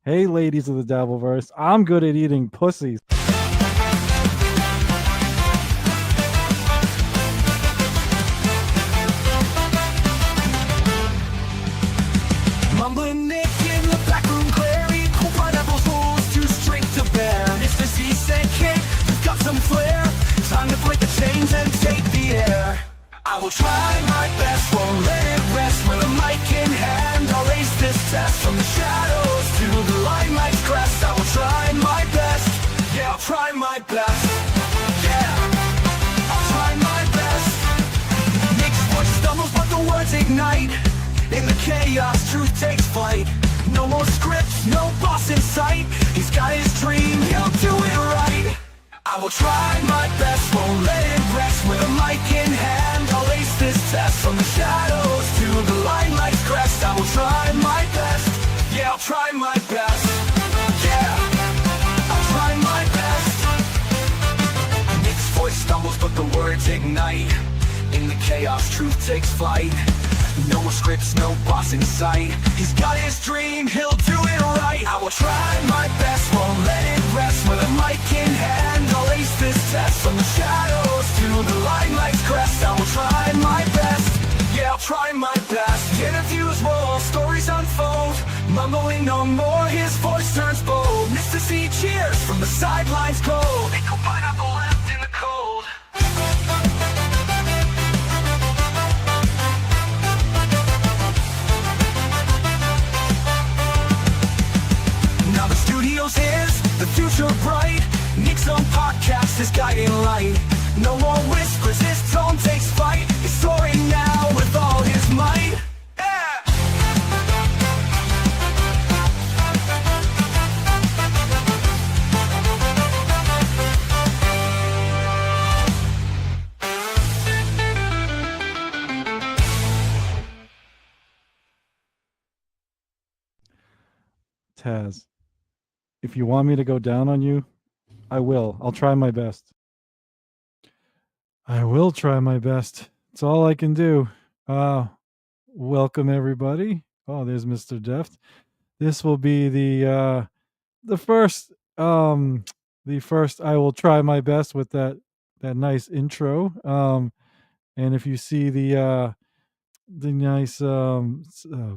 Hey, ladies of the Dabbleverse, I'm good at eating pussies. Mumbling Nick in the back room clearing cool pineapples rules too strict to bear. Mr. Z said, "Kid, you've got some flair. Time to break the chains and take the air. I will try my best, won't let it rest. With a mic in hand, I'll ace this test. From the shadows to the limelight's crest, I will try my best. Yeah, I'll try my best. Yeah, I'll try my best." Nick's voice stumbles, but the words ignite. In the chaos, truth takes flight. No more scripts, no boss in sight. He's got his dream, he'll do it right. I will try my best, won't let it rest. With a mic in hand, I'll ace this test. From the shadows to the limelight's crest, I will try my best. Yeah, I'll try my best. Yeah, I'll try my best. Nick's voice stumbles, but the words ignite. In the chaos, truth takes flight. No more scripts, no boss in sight. He's got his dream, he'll do it right. I will try my best, won't let it rest. With a mic in hand, I'll ace this test. From the shadows to the limelight's crest, I will try my best. Yeah, I'll try my best. Interviews roll, stories unfold. Mumbling no more, his voice turns bold. Mr. C cheers from the sidelines cold. Ain't no pineapple left in the cold. Now the studio's his, the future bright. Nick's own podcast is guiding light. No more whispers, his tone takes fight. He's soaring now with all his might. Yeah! Taz, if you want me to go down on you, I will. I'll try my best. I will try my best. It's all I can do. Welcome everybody. Oh, there's Mr. Deft. This will be the first I will try my best with that nice intro. And if you see the nice oh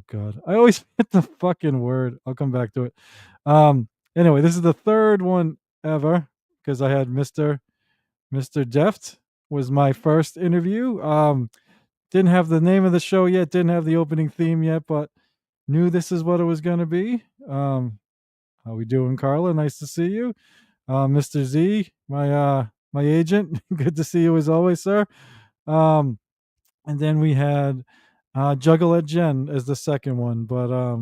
god, I always hit the fucking word. I'll come back to it. Anyway, this is the third one ever because I had Mr. Deft was my first interview. Didn't have the name of the show yet, didn't have the opening theme yet, but knew this is what it was going to be. How we doing, Carla? Nice to see you. Mr. Z, my agent. Good to see you as always, sir. And then we had Juggalette Jen as the second one, but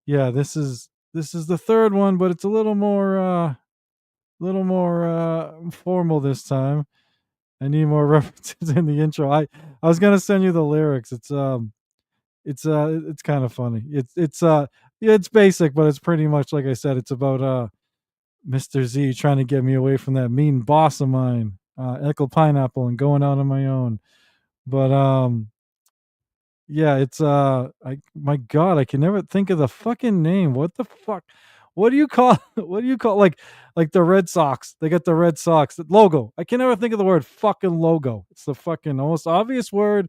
yeah, this is the third one, but it's a little more formal this time. I need more references in the intro. I was gonna send you the lyrics. It's kind of funny. Yeah, it's basic, but it's pretty much like I said. It's about Mr. Z trying to get me away from that mean boss of mine, Eckle Pineapple, and going out on my own. But yeah, it's my god, I can never think of the fucking name. What the fuck? What do you call like the Red Sox? They got the Red Sox the logo. I can never think of the word fucking logo. It's the fucking most obvious word.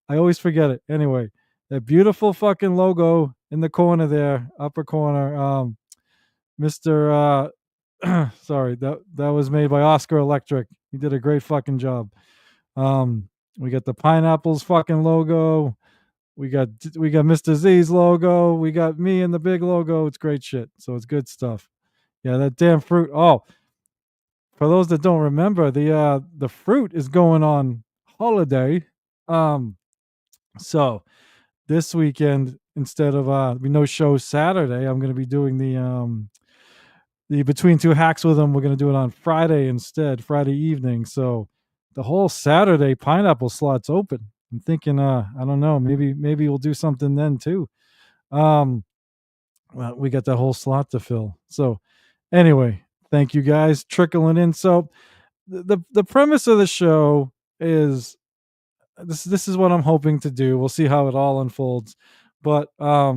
I always forget it. Anyway, that beautiful fucking logo in the corner there, upper corner. Mr. Sorry, that was made by Oscar Electric. He did a great fucking job. We got the pineapples fucking logo. We got Mr. Z's logo. We got me and the big logo. It's great shit. So it's good stuff. Yeah, that damn fruit. Oh, for those that don't remember, the fruit is going on holiday. So this weekend, instead of no show Saturday, I'm going to be doing the Between Two Hacks with them. We're going to do it on Friday instead, Friday evening. So the whole Saturday pineapple slot's open. I'm thinking, I don't know, maybe we'll do something then too. Well, we got that whole slot to fill. So anyway, thank you guys trickling in. So the premise of the show is this is what I'm hoping to do. We'll see how it all unfolds. But I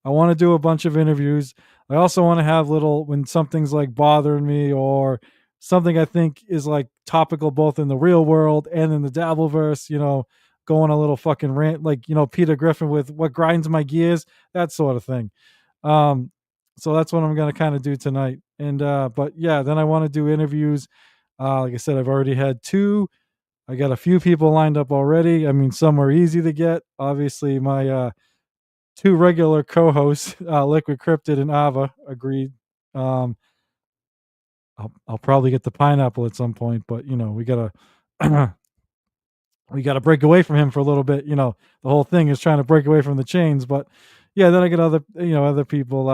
want to do a bunch of interviews. I also want to have little when something's like bothering me or something I think is like topical both in the real world and in the Dabbleverse, go on a little fucking rant like, Peter Griffin with what grinds my gears, that sort of thing. Um, so that's what I'm gonna kind of do tonight. And but yeah, then I want to do interviews. Like I said, I've already had two. I got a few people lined up already. I mean, some are easy to get. Obviously, my two regular co-hosts, Liquid Cryptid and Ava, agreed. Um, I'll probably get the pineapple at some point, but we gotta we gotta break away from him for a little bit. The whole thing is trying to break away from the chains. But yeah, then I get other people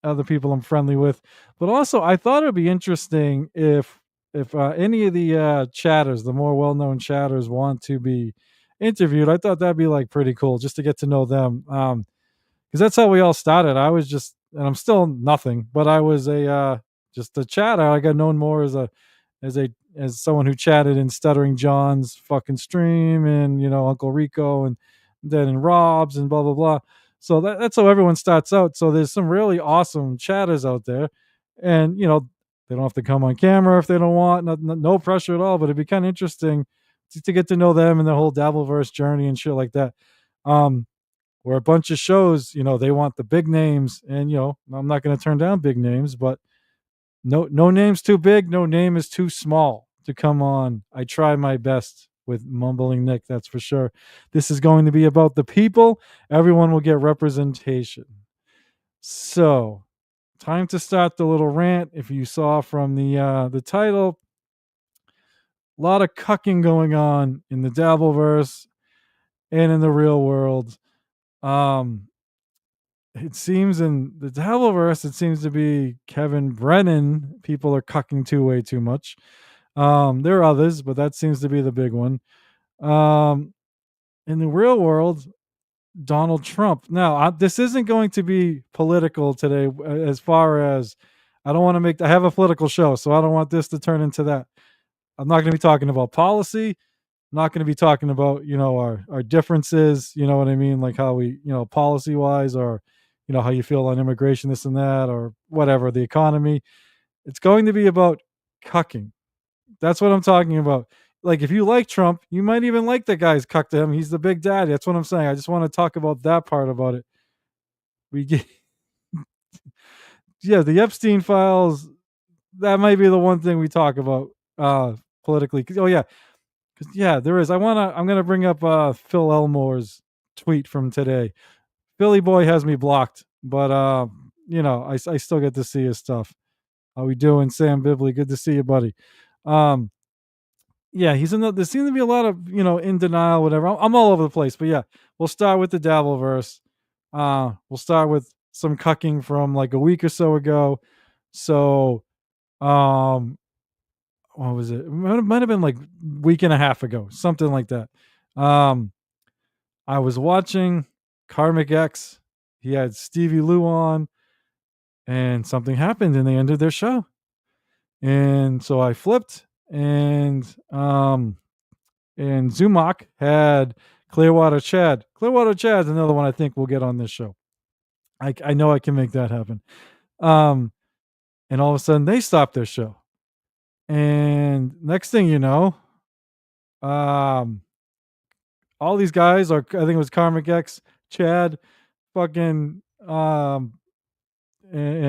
I'm friendly with. But also, I thought it would be interesting if any of the chatters, the more well-known chatters, want to be interviewed. I thought that'd be like pretty cool just to get to know them. Because that's how we all started. I was just, and I'm still nothing, but I was a just a chatter. I got known more as a as someone who chatted in Stuttering John's fucking stream, and Uncle Rico, and then in Rob's, and blah blah blah. So that's how everyone starts out. So there's some really awesome chatters out there, and they don't have to come on camera if they don't want. No pressure at all. But it'd be kind of interesting to get to know them and their whole Dabbleverse journey and shit like that. Where a bunch of shows, they want the big names, and I'm not going to turn down big names, but no name's too big, no name is too small to come on. I try my best with Mumbling Nick, that's for sure. This is going to be about the people. Everyone will get representation. So, time to start the little rant. If you saw from the title, a lot of cucking going on in the Dabbleverse and in the real world. It seems in the Dabbleverse, it seems to be Kevin Brennan. People are cucking way too much. There are others, but that seems to be the big one. In the real world, Donald Trump. Now, this isn't going to be political today. As far as I don't want to make, I have a political show, so I don't want this to turn into that. I'm not going to be talking about policy. I'm not going to be talking about our differences. You know what I mean, like how we policy wise, or how you feel on immigration, this and that, or whatever, the economy. It's going to be about cucking. That's what I'm talking about. Like, if you like Trump, you might even like the guy's cucked him. He's the big daddy. That's what I'm saying. I just want to talk about that part about it. We get, yeah, the Epstein files. That might be the one thing we talk about politically. Oh yeah, yeah, there is. I'm gonna bring up Phil Elmore's tweet from today. Philly boy has me blocked, but I still get to see his stuff. How we doing, Sam Bibley? Good to see you, buddy. Yeah, he's in the. There seems to be a lot of in denial, whatever. I'm all over the place, but yeah, we'll start with the Dabbleverse. We'll start with some cucking from like a week or so ago. So, what was it? Might have been like week and a half ago, something like that. I was watching Karmic X. He had Stevie Lou on, and something happened, and they ended their show. And so I flipped, and Zumach had Clearwater Chad. Clearwater Chad's another one I think we'll get on this show. I know I can make that happen. And all of a sudden they stopped their show. And next thing you know, all these guys are, I think it was Karmic X, Chad, fucking and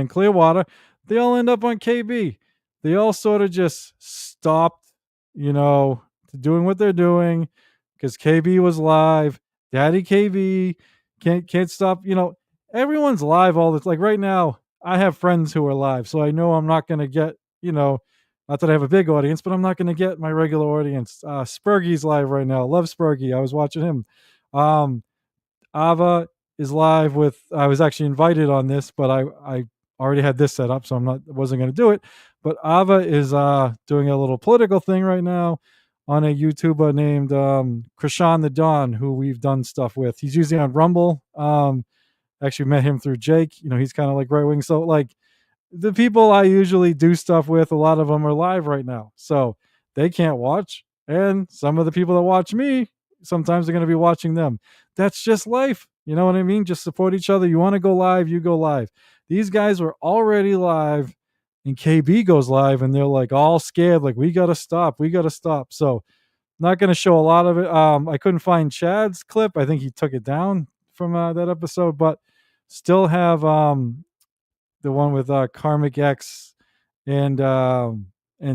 Clearwater, they all end up on KB. They all sort of just stopped, doing what they're doing because KB was live. Daddy KB can't stop. Everyone's live all this. Like right now, I have friends who are live, so I know I'm not going to get, not that I have a big audience, but I'm not going to get my regular audience. Spurgy's live right now. Love Spurgy. I was watching him. Ava is live with. I was actually invited on this, but I already had this set up, so wasn't going to do it. But Ava is doing a little political thing right now on a YouTuber named Krishan the Don, who we've done stuff with. He's usually on Rumble. Actually met him through Jake. He's kind of like right wing. So like the people I usually do stuff with, a lot of them are live right now, so they can't watch. And some of the people that watch me, sometimes they're going to be watching them. That's just life. You know what I mean? Just support each other. You want to go live, you go live. These guys were already live, and KB goes live, and they're like all scared, like we gotta stop, we gotta stop. So not going to show a lot of it. I couldn't find Chad's clip. I think he took it down from that episode, but still have the one with Karmic X and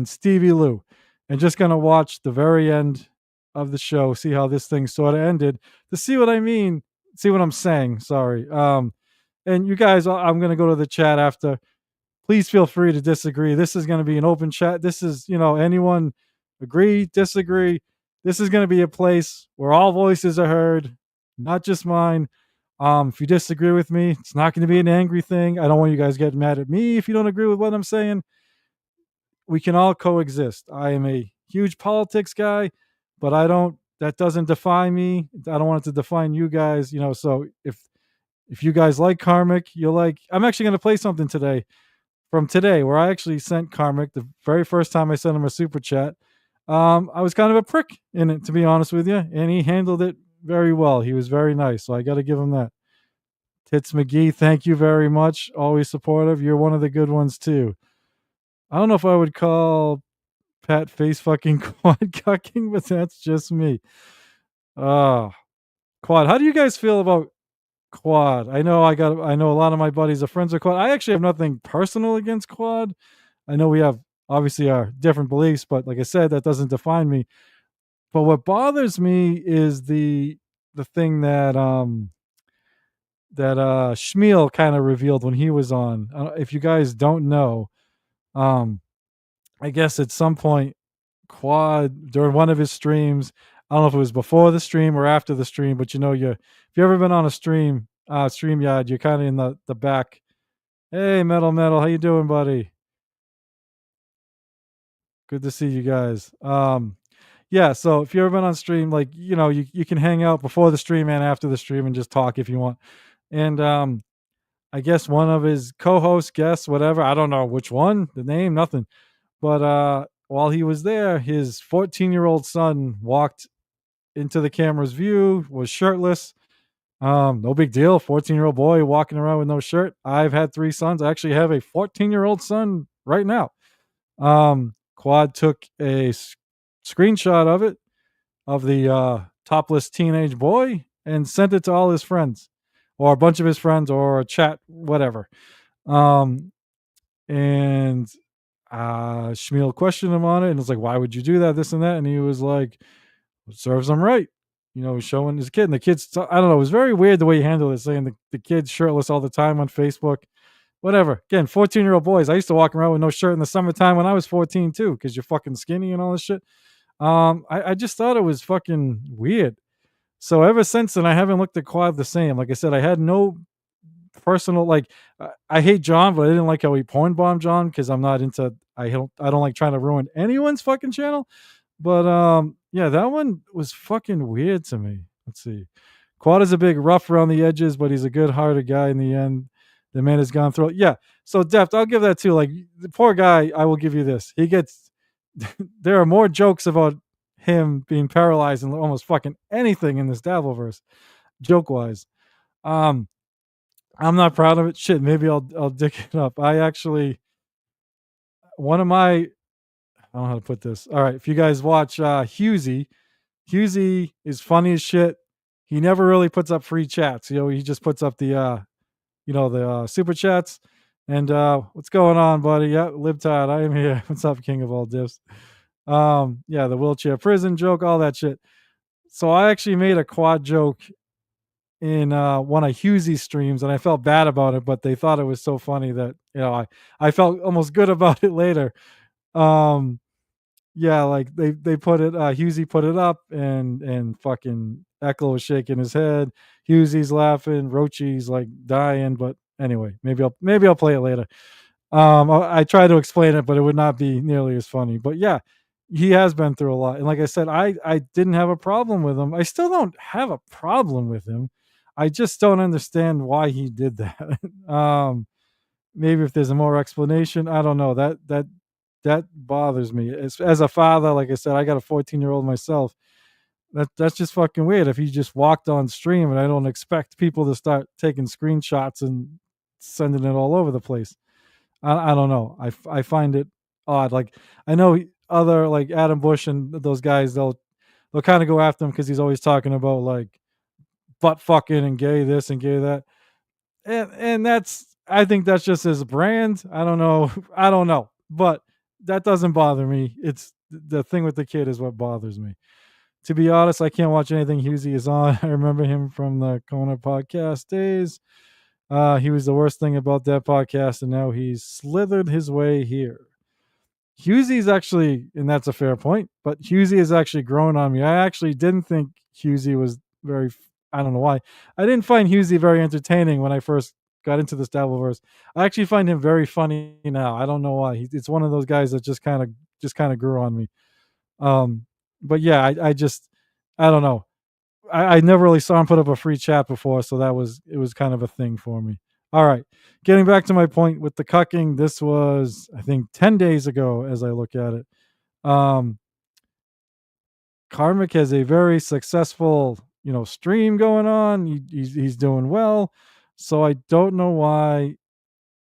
Stevie Lou, and just gonna watch the very end of the show, see how this thing sort of ended, to see what I mean, see what I'm saying. Sorry. And you guys, I'm gonna go to the chat after. Please feel free to disagree. This is gonna be an open chat. This is, anyone agree, disagree. This is gonna be a place where all voices are heard, not just mine. If you disagree with me, it's not going to be an angry thing. I don't want you guys getting mad at me if you don't agree with what I'm saying. We can all coexist. I am a huge politics guy, but that doesn't define me. I don't want it to define you guys, so if you guys like Karmic, I'm actually going to play something from today where I actually sent Karmic the very first time I sent him a super chat. I was kind of a prick in it, to be honest with you, and he handled it very well. He was very nice, so I got to give him that. Tits McGee, thank you very much. Always supportive. You're one of the good ones too. I don't know if I would call Pat face fucking quad cucking, but that's just me. Quad. How do you guys feel about quad? I know a lot of my buddies are friends with quad. I actually have nothing personal against quad. I know we have obviously our different beliefs, but like I said, that doesn't define me. But what bothers me is the thing that Schmiel kind of revealed when he was on. If you guys don't know, I guess at some point, Quad during one of his streams, I don't know if it was before the stream or after the stream, but if you ever been on a StreamYard, you're kind of in the back. Hey, Metal, how you doing, buddy? Good to see you guys. Yeah, so if you've ever been on stream, like, you can hang out before the stream and after the stream and just talk if you want. And I guess one of his co-hosts, guests, whatever, I don't know which one, the name, nothing. But while he was there, his 14-year-old son walked into the camera's view, was shirtless. No big deal. 14-year-old boy walking around with no shirt. I've had 3 sons. I actually have a 14-year-old son right now. Quad took a screenshot of it, of the topless teenage boy, and sent it to all his friends, or a bunch of his friends, or a chat, whatever. And Schmiel questioned him on it, and was like, "Why would you do that? This and that." And he was like, "It serves him right." Showing his kid, and the kid's, I don't know, it was very weird the way he handled it, saying the kid's shirtless all the time on Facebook. Whatever. Again, 14-year-old boys. I used to walk around with no shirt in the summertime when I was 14 too, because you're fucking skinny and all this shit. I just thought it was fucking weird. So ever since then, I haven't looked at Quad the same. Like I said, I had no personal, like, I hate John, but I didn't like how he porn bombed John, because I'm not into, I don't like trying to ruin anyone's fucking channel. But yeah, that one was fucking weird to me. Let's see. Quad is a big rough around the edges, but he's a good-hearted guy in the end. The man has gone through it. Yeah. So Deft, I'll give that too. Like, the poor guy, I will give you this. He gets there are more jokes about him being paralyzed than almost fucking anything in this Dabbleverse, joke-wise. I'm not proud of it. Shit, maybe I'll dig it up. I actually, one of my, I don't know how to put this. All right, if you guys watch Husey is funny as shit. He never really puts up free chats. He just puts up the the super chats. And what's going on, buddy? Yeah, Libtard, I am here. What's up, King of all diffs? Yeah, the wheelchair prison joke, all that shit. So I actually made a Quad joke in one of Husey's streams, and I felt bad about it, but they thought it was so funny that I felt almost good about it later. Yeah, like they put it, Husey put it up, and fucking Echo was shaking his head. Husey's laughing, Rochi's like dying, but anyway, maybe I'll play it later. I try to explain it, but it would not be nearly as funny. But yeah, he has been through a lot, and like I said, I didn't have a problem with him. I still don't have a problem with him. I just don't understand why he did that. Maybe if there's a more explanation, I don't know. That bothers me. As a father, like I said, I got a 14-year-old myself. That's just fucking weird. If he just walked on stream, and I don't expect people to start taking screenshots and sending it all over the place. I don't know. I find it odd. Like I know other like Adam Bush and those guys, they'll kind of go after him because he's always talking about like butt fucking and gay this and gay that, and that's I think that's just his brand. I don't know. I don't know, but that doesn't bother me. It's the thing with the kid is what bothers me. To be honest, I can't watch anything Husey is on. I remember him from the Kona podcast days. He was the worst thing about that podcast, and now he's slithered his way here. Husey's actually, and that's a fair point, but Husey has actually grown on me. I actually didn't think Husey was very, I don't know why. I didn't find Husey very entertaining when I first got into this Dabbleverse. I actually find him very funny now. I don't know why. It's one of those guys that just kind of grew on me. Um, but yeah, I don't know. I never really saw him put up a free chat before, so it was kind of a thing for me. All right, getting back to my point with the cucking. This was I think 10 days ago, as I look at it. Um, Karmic has a very successful stream going on. He's doing well, so I don't know why.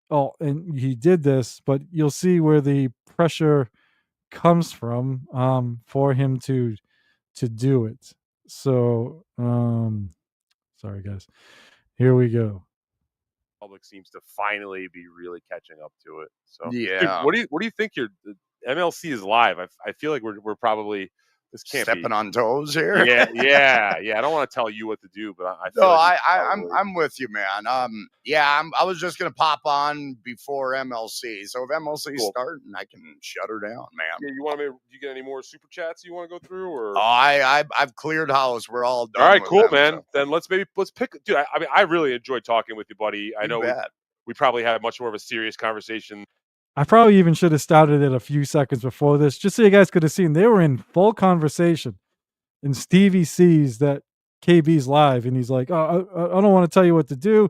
Oh, and he did this, but you'll see where the pressure comes from for him to do it. So, sorry guys. Here we go. Public seems to finally be really catching up to it. So, Yeah. dude, what do you think? The MLC is live. I feel like we're probably this can't stepping be. on toes here. Yeah. I don't want to tell you what to do, but I feel No, like I'm with you, man. I was just gonna pop on before MLC. So if MLC's starting, I can shut her down, man. Yeah, you get any more super chats you want to go through, or? Oh, I've cleared house. We're all done. All right, with cool, them, man. so. Then let's pick. Dude, I mean, I really enjoyed talking with you, buddy. I know we probably had much more of a serious conversation. I probably even should have started it a few seconds before this, just so you guys could have seen they were in full conversation. And Stevie sees that KB's live, and he's like, "Oh, I don't want to tell you what to do."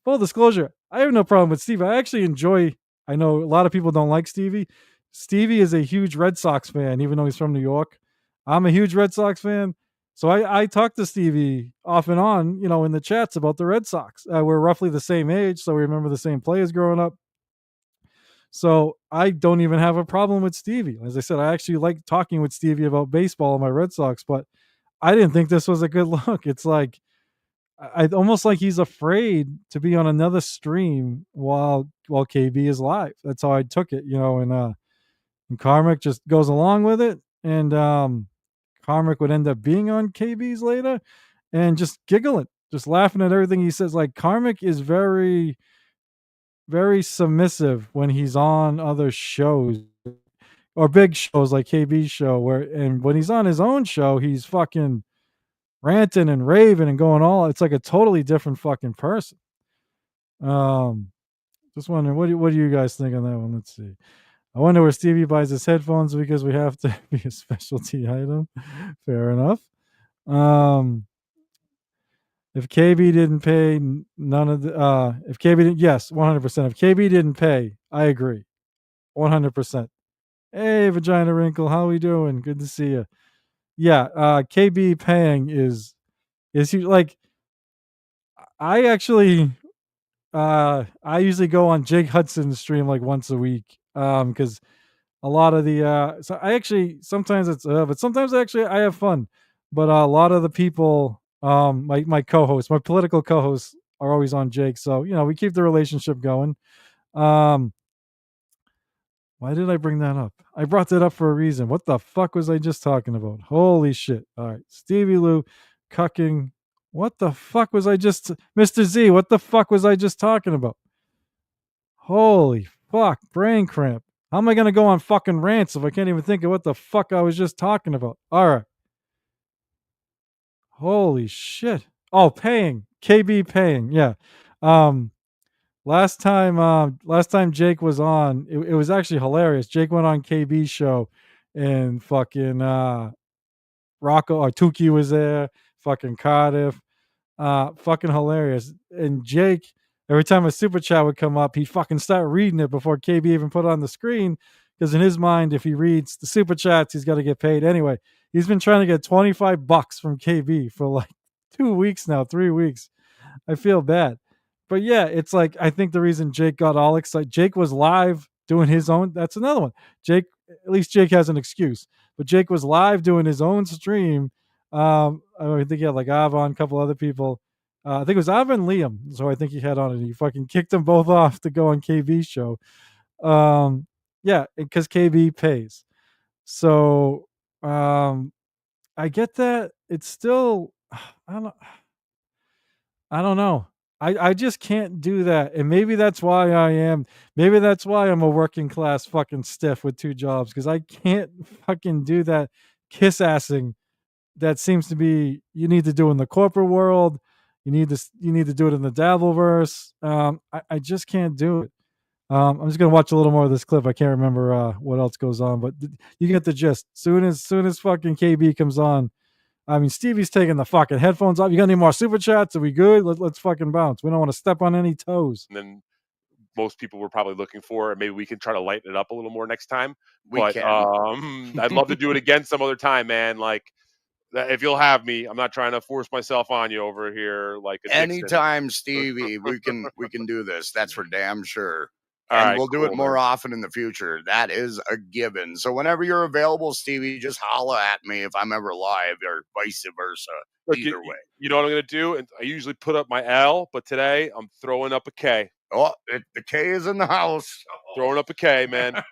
Full disclosure, I have no problem with Stevie. I actually enjoy. I know a lot of people don't like Stevie. Stevie is a huge Red Sox fan, even though he's from New York. I'm a huge Red Sox fan, so I talk to Stevie off and on, in the chats about the Red Sox. We're roughly the same age, so we remember the same players growing up. So I don't even have a problem with Stevie. As I said, I actually like talking with Stevie about baseball and my Red Sox, but I didn't think this was a good look. It's like I almost like he's afraid to be on another stream while KB is live. That's how I took it, and Karmic just goes along with it, and Karmic would end up being on KB's later and just giggling, just laughing at everything he says. Like Karmic is very very submissive when he's on other shows or big shows like KB's show, and when he's on his own show, he's fucking ranting and raving and going all. It's like a totally different fucking person. Just wondering, what do you guys think on that one? Let's see. I wonder where Stevie buys his headphones because we have to be a specialty item. Fair enough. If KB didn't pay, none of the if KB didn't, yes, 100%. If KB didn't pay, I agree, 100%. Hey, Vagina Wrinkle, how we doing? Good to see you. Yeah, KB paying is huge. Like, I actually, I usually go on Jake Hudson's stream like once a week, because a lot of the so I actually sometimes it's but sometimes actually I have fun, but a lot of the people my co-hosts, my political co-hosts are always on Jake, so we keep the relationship going. Why did I bring that up? I brought that up for a reason. What the fuck was I just talking about? Holy shit. All right, Stevie Lou, Cucking. What the fuck was I just Mr. Z, what the fuck was I just talking about? Holy fuck, brain cramp. How am I going to go on fucking rants if I can't even think of what the fuck I was just talking about? All right. Holy shit. Oh, paying. KB paying. Yeah. Last time Jake was on, it was actually hilarious. Jake went on KB's show and fucking Rocco or Tukey was there, fucking Cardiff. Fucking hilarious. And Jake, every time a super chat would come up, he'd fucking start reading it before KB even put it on the screen. Because in his mind, if he reads the super chats, he's got to get paid anyway. He's been trying to get $25 from KB for like 2 weeks now, 3 weeks. I feel bad. but yeah, it's like I think the reason Jake got all excited. Jake was live doing his own. That's another one. Jake, at least Jake has an excuse. But Jake was live doing his own stream. I think he had like Ava and a couple other people. I think it was Ava and Liam. So I think he had on it. He fucking kicked them both off to go on KB's show. Yeah, because KB pays. So I get that. It's still I don't I don't know. I just can't do that. And maybe that's why I'm a working class fucking stiff with 2 jobs, because I can't fucking do that kiss assing that seems to be you need to do in the corporate world. You need to do it in the Dabbleverse. I just can't do it. I'm just gonna watch a little more of this clip. I can't remember what else goes on, but you get the gist. Soon as fucking KB comes on, I mean, Stevie's taking the fucking headphones off. You got any more super chats? Are we good? Let's fucking bounce. We don't want to step on any toes. And then most people were probably looking for, and maybe we can try to lighten it up a little more next time. But I'd love to do it again some other time, man. Like, if you'll have me, I'm not trying to force myself on you over here. Like anytime, Stevie, we can do this. That's for damn sure. And right, we'll do it more often in the future. That is a given. So whenever you're available, Stevie, just holla at me if I'm ever live, or vice versa. Look, either way. You know what I'm going to do? And I usually put up my L, but today I'm throwing up a K. Oh, the K is in the house. Throwing up a K, man.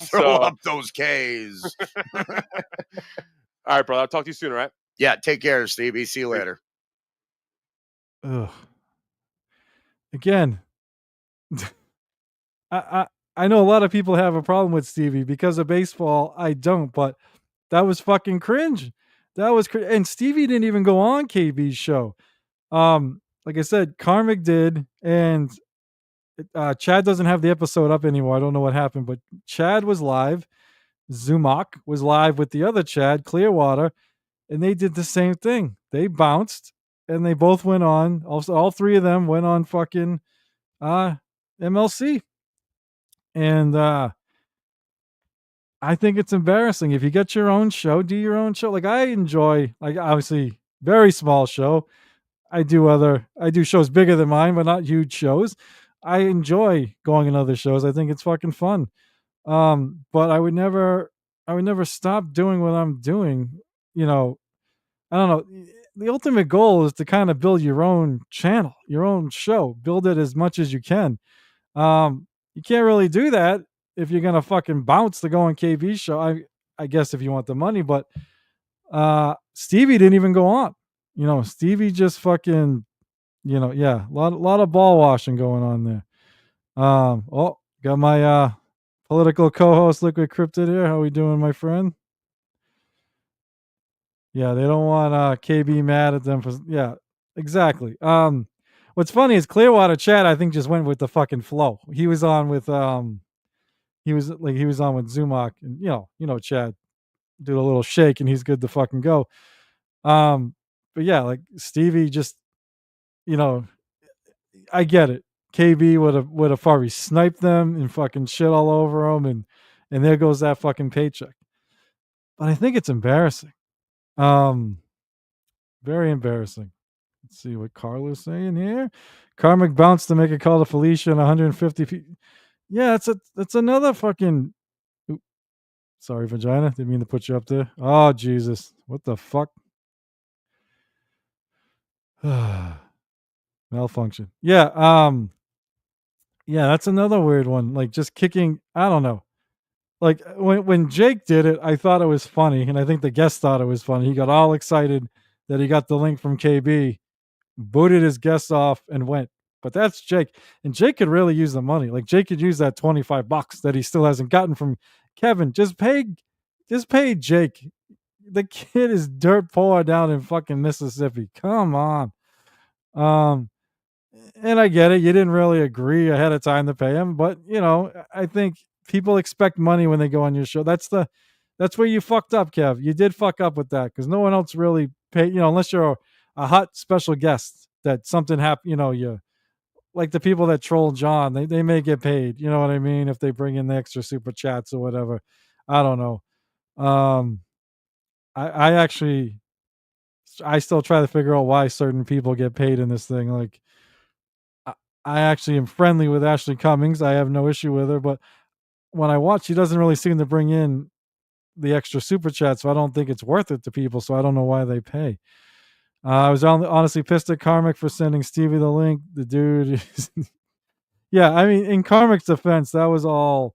Throw up those Ks. All right, brother. I'll talk to you soon, all right? Yeah, take care, Stevie. See you later. Ugh. Again, I know a lot of people have a problem with Stevie because of baseball. I don't, but that was fucking cringe. That was and Stevie didn't even go on KB's show. Like I said, Karmic did, and Chad doesn't have the episode up anymore. I don't know what happened, but Chad was live. Zumak was live with the other Chad, Clearwater, and they did the same thing. They bounced, and they both went on. Also, all 3 of them went on fucking MLC. And I think it's embarrassing. If you get your own show, do your own show. Like, I enjoy, like, obviously very small show. I do shows bigger than mine, but not huge shows. I enjoy going on other shows. I think it's fucking fun. But I would never stop doing what I'm doing. You know, I don't know. The ultimate goal is to kind of build your own channel, your own show, build it as much as you can. You can't really do that if you're gonna fucking bounce to go on KB's show. I guess if you want the money, but Stevie didn't even go on. You know, Stevie just fucking, you know, yeah, a lot of ball washing going on there. Oh, got my political co-host Liquid Cryptid here. How we doing, my friend? Yeah, they don't want KB mad at them for, yeah, exactly. What's funny is Clearwater Chad, I think, just went with the fucking flow. He was on with he was on with Zumak, and you know Chad do a little shake and he's good to fucking go. But yeah, like Stevie just, you know, I get it. KB would have probably sniped them and fucking shit all over them, and there goes that fucking paycheck. But I think it's embarrassing. Very embarrassing. Let's see what Carla's saying here. Karmic bounced to make a call to Felicia and 150 feet. Yeah, that's another fucking. Oops, sorry, vagina. Didn't mean to put you up there. Oh Jesus, what the fuck? Malfunction. Yeah. Yeah, that's another weird one. Like just kicking. I don't know. Like when Jake did it, I thought it was funny, and I think the guest thought it was funny. He got all excited that he got the link from KB, booted his guests off, and went. But that's Jake, and Jake could really use the money. Like Jake could use that $25 that he still hasn't gotten from Kevin. Just pay Jake. The kid is dirt poor down in fucking Mississippi. Come on. And I get it. You didn't really agree ahead of time to pay him, but I think people expect money when they go on your show. That's where you fucked up, Kev. You did fuck up with that because no one else really paid. Unless you're a hot special guest that something happened. You like the people that troll John. They may get paid. You know what I mean? If they bring in the extra super chats or whatever. I don't know. I still try to figure out why certain people get paid in this thing. Like, I actually am friendly with Ashley Cummings. I have no issue with her, but when I watch, she doesn't really seem to bring in the extra super chat, so I don't think it's worth it to people. So I don't know why they pay. I was honestly pissed at Karmic for sending Stevie the link. The dude, yeah, I mean, in Karmic's defense, that was all.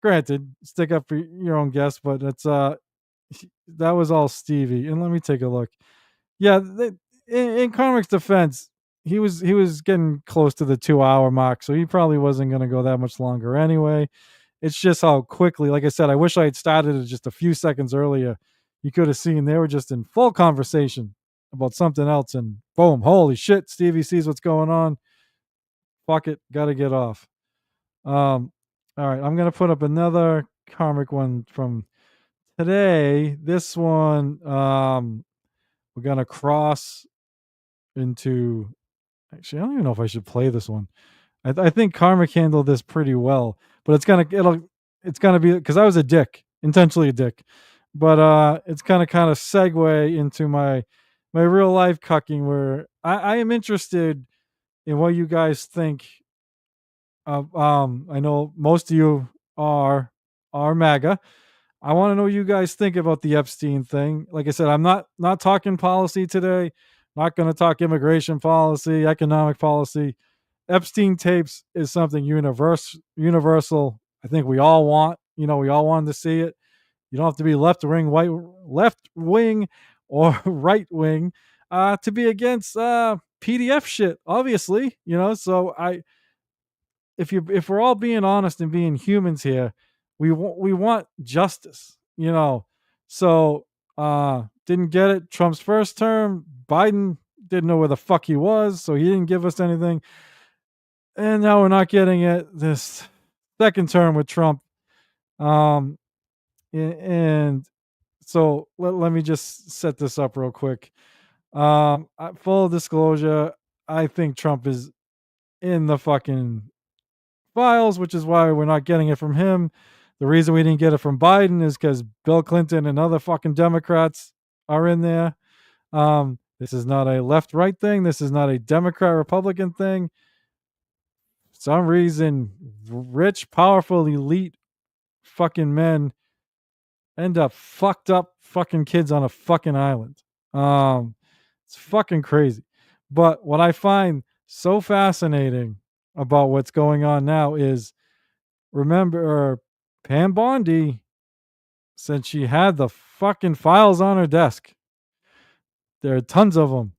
Granted, stick up for your own guess, but it's that was all Stevie. And let me take a look. Yeah, in Karmic's defense, he was getting close to the 2 hour mark, so he probably wasn't going to go that much longer anyway. It's just how quickly, like I said, I wish I had started it just a few seconds earlier. You could have seen they were just in full conversation about something else, and boom, holy shit, Stevie sees what's going on. Fuck it, gotta get off. All right, I'm gonna put up another Karmic one from today. This one, we're gonna cross into. Actually, I don't even know if I should play this one. I think Karmic handled this pretty well, but it's gonna be because I was a dick, intentionally a dick, but it's gonna kind of segue into my real life cucking, where I am interested in what you guys think of. I know most of you are MAGA. I want to know what you guys think about the Epstein thing. Like I said, I'm not talking policy today. Not going to talk immigration policy, economic policy. Epstein tapes is something universal. I think we all want. We all wanted to see it. You don't have to be left wing, or right wing to be against PDF shit. Obviously, So if we're all being honest and being humans here, we want justice. So didn't get it Trump's first term. Biden didn't know where the fuck he was, so he didn't give us anything. And now we're not getting it this second term with Trump. And so let me just set this up real quick. Full disclosure, I think Trump is in the fucking files, which is why we're not getting it from him. The reason we didn't get it from Biden is because Bill Clinton and other fucking Democrats are in there. This is not a left-right thing. This is not a Democrat-Republican thing. For some reason, rich, powerful, elite fucking men end up fucked up fucking kids on a fucking island. It's fucking crazy. But what I find so fascinating about what's going on now is, remember, Pam Bondi said she had the fucking files on her desk. There are tons of them.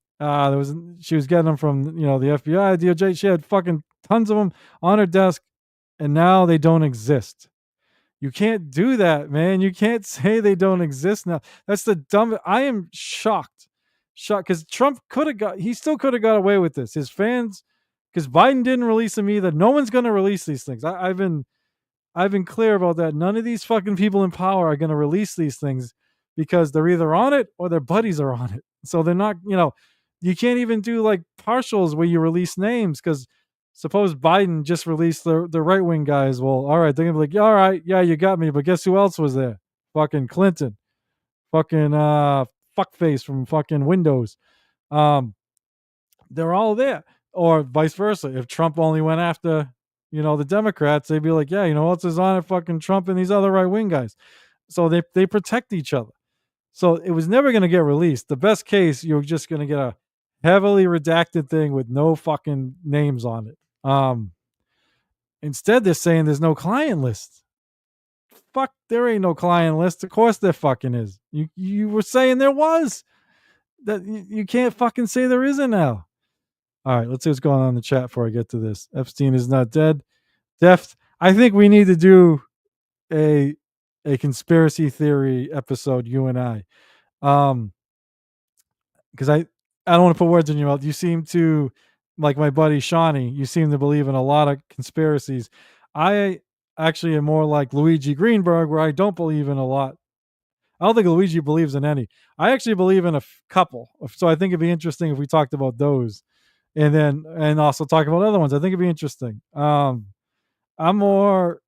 She was getting them from the FBI, DOJ. She had fucking tons of them on her desk, and now they don't exist. You can't do that, man. You can't say they don't exist now. That's the dumb. I am shocked because Trump he still could have got away with this. His fans, because Biden didn't release them either. No one's going to release these things. I've been clear about that. None of these fucking people in power are going to release these things because they're either on it or their buddies are on it. So they're not, you can't even do like partials where you release names, because suppose Biden just released the right wing guys. Well, all right, they're gonna be like, all right, yeah, you got me, but guess who else was there? Fucking Clinton, fucking fuckface from fucking Windows. They're all there, or vice versa. If Trump only went after the Democrats, they'd be like, yeah, who else is on it? Fucking Trump and these other right wing guys. So they protect each other. So it was never going to get released. The best case, you're just going to get a heavily redacted thing with no fucking names on it. Instead, they're saying there's no client list. Fuck, there ain't no client list. Of course there fucking is. You were saying there was. That you can't fucking say there isn't now. All right, let's see what's going on in the chat before I get to this. Epstein is not dead. Deft. I think we need to do a conspiracy theory episode, you and I. Because I don't want to put words in your mouth. You seem to, like my buddy Shawnee, you seem to believe in a lot of conspiracies. I actually am more like Luigi Greenberg, where I don't believe in a lot. I don't think Luigi believes in any. I actually believe in a couple. So I think it'd be interesting if we talked about those, and also talk about other ones. I think it'd be interesting. I'm more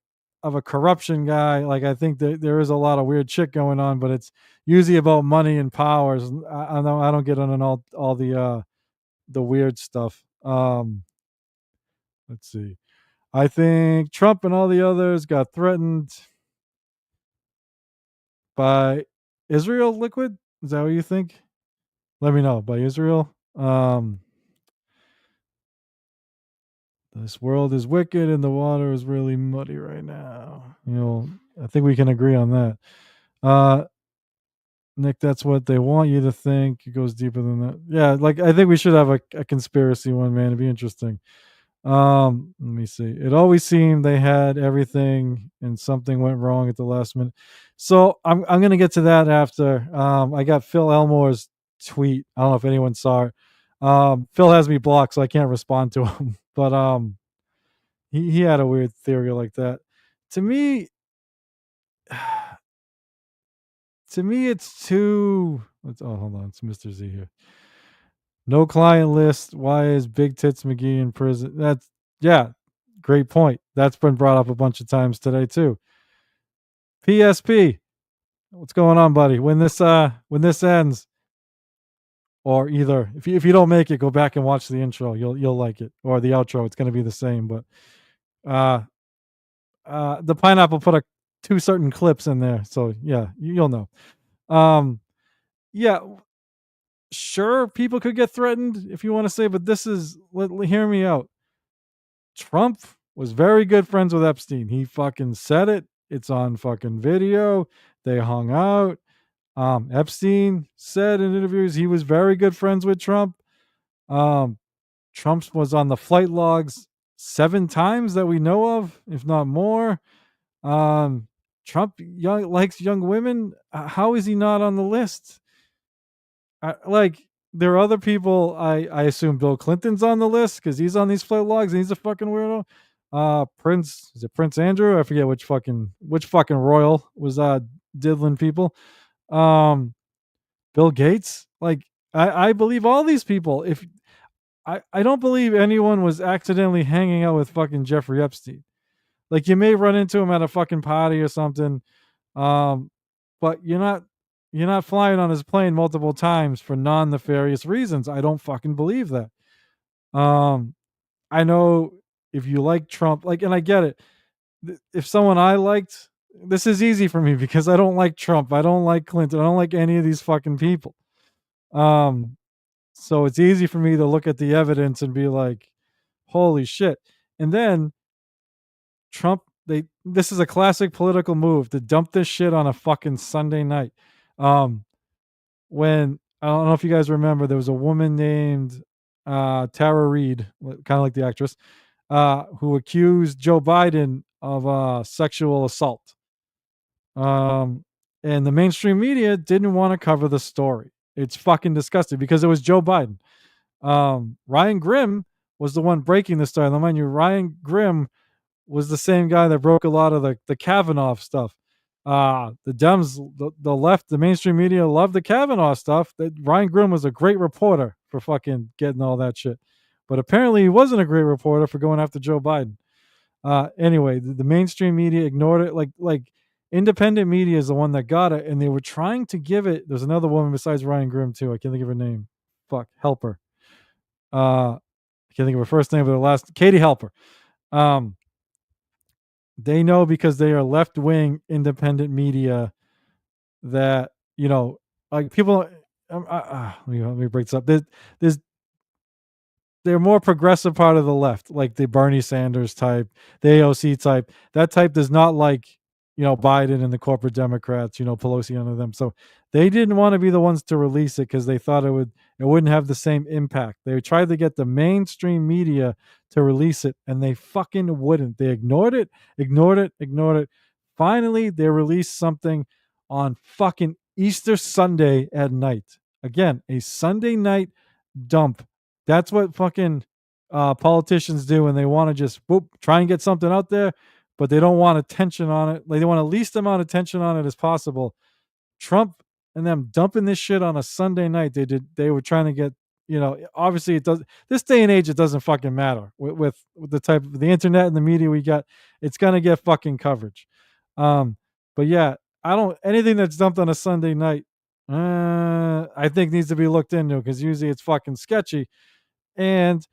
of a corruption guy. Like, I think that there is a lot of weird shit going on, but it's usually about money and powers. I don't get on all the weird stuff. Let's see. I think Trump and all the others got threatened by Israel liquid. Is that what you think? Let me know. By Israel. This world is wicked and the water is really muddy right now. I think we can agree on that. Nick, that's what they want you to think. It goes deeper than that. Yeah, like I think we should have a conspiracy one, man. It'd be interesting. Let me see. It always seemed they had everything and something went wrong at the last minute. So I'm gonna get to that after. I got Phil Elmore's tweet. I don't know if anyone saw it. Phil has me blocked, so I can't respond to him. But he had a weird theory like that. To me, it's too. Hold on. It's Mr. Z here. No client list. Why is Big Tits McGee in prison? Yeah, great point. That's been brought up a bunch of times today too. PSP, what's going on, buddy? When this ends, or either if you don't make it, go back and watch the intro. You'll like it, or the outro. It's going to be the same, but the pineapple put two certain clips in there, so yeah, you'll know. Yeah, sure, people could get threatened if you want to say, but hear me out. Trump was very good friends with Epstein. He fucking said it. It's on fucking video. They hung out. Epstein said in interviews he was very good friends with Trump. Trump was on the flight logs 7 times that we know of, if not more. Trump likes young women. How is he not on the list? There are other people. I assume Bill Clinton's on the list because he's on these flight logs and he's a fucking weirdo. Prince Andrew? I forget which fucking royal was diddling people. Bill Gates. I believe all these people. If I don't believe anyone was accidentally hanging out with fucking Jeffrey Epstein. Like, you may run into him at a fucking party or something, but you're not flying on his plane multiple times for non-nefarious reasons. I don't fucking believe that. I know if you like Trump, and I get it. If someone I liked, this is easy for me because I don't like Trump. I don't like Clinton. I don't like any of these fucking people. So it's easy for me to look at the evidence and be like, holy shit. And then Trump, this is a classic political move to dump this shit on a fucking Sunday night. When I don't know if you guys remember, there was a woman named Tara Reid, kind of like the actress, who accused Joe Biden of sexual assault. And the mainstream media didn't want to cover the story. It's fucking disgusting because it was Joe Biden. Ryan Grimm was the one breaking the story. Now, mind you, Ryan Grimm was the same guy that broke a lot of the Kavanaugh stuff. The Dems, the left, the mainstream media loved the Kavanaugh stuff. That Ryan Grimm was a great reporter for fucking getting all that shit. But apparently he wasn't a great reporter for going after Joe Biden. Anyway, the mainstream media ignored it. Like independent media is the one that got it, and they were trying to give it. There's another woman besides Ryan Grimm too. I can't think of her name. Helper. I can't think of her first name, but her last, Katie Helper. They know because they are left-wing independent media that, like people. Let me break this up. They're more progressive part of the left, like the Bernie Sanders type, the AOC type. That type does not like, Biden and the corporate Democrats, Pelosi under them. So they didn't want to be the ones to release it because they thought it wouldn't have the same impact. They tried to get the mainstream media to release it, and they fucking wouldn't. They ignored it. Finally, they released something on fucking Easter Sunday at night. Again, a Sunday night dump. That's what fucking politicians do when they want to just try and get something out there, but they don't want attention on it. Like, they want the least amount of attention on it as possible. Trump and them dumping this shit on a Sunday night. They were trying to get, obviously it does. This day and age, it doesn't fucking matter with the type of the internet and the media we got. It's gonna get fucking coverage. But yeah, anything that's dumped on a Sunday night, I think needs to be looked into because usually it's fucking sketchy. And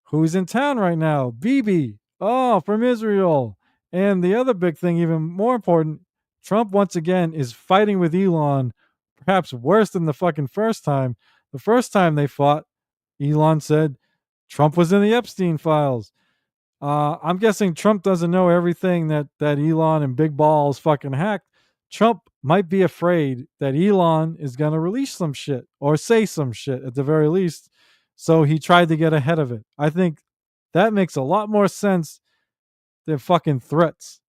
Who's in town right now? Bibi. Oh, from Israel. And the other big thing, even more important, Trump once again is fighting with Elon, perhaps worse than the fucking first time. The first time they fought, Elon said Trump was in the Epstein files. I'm guessing Trump doesn't know everything that Elon and Big Balls fucking hacked. Trump might be afraid that Elon is going to release some shit or say some shit at the very least. So he tried to get ahead of it. I think that makes a lot more sense than fucking threats.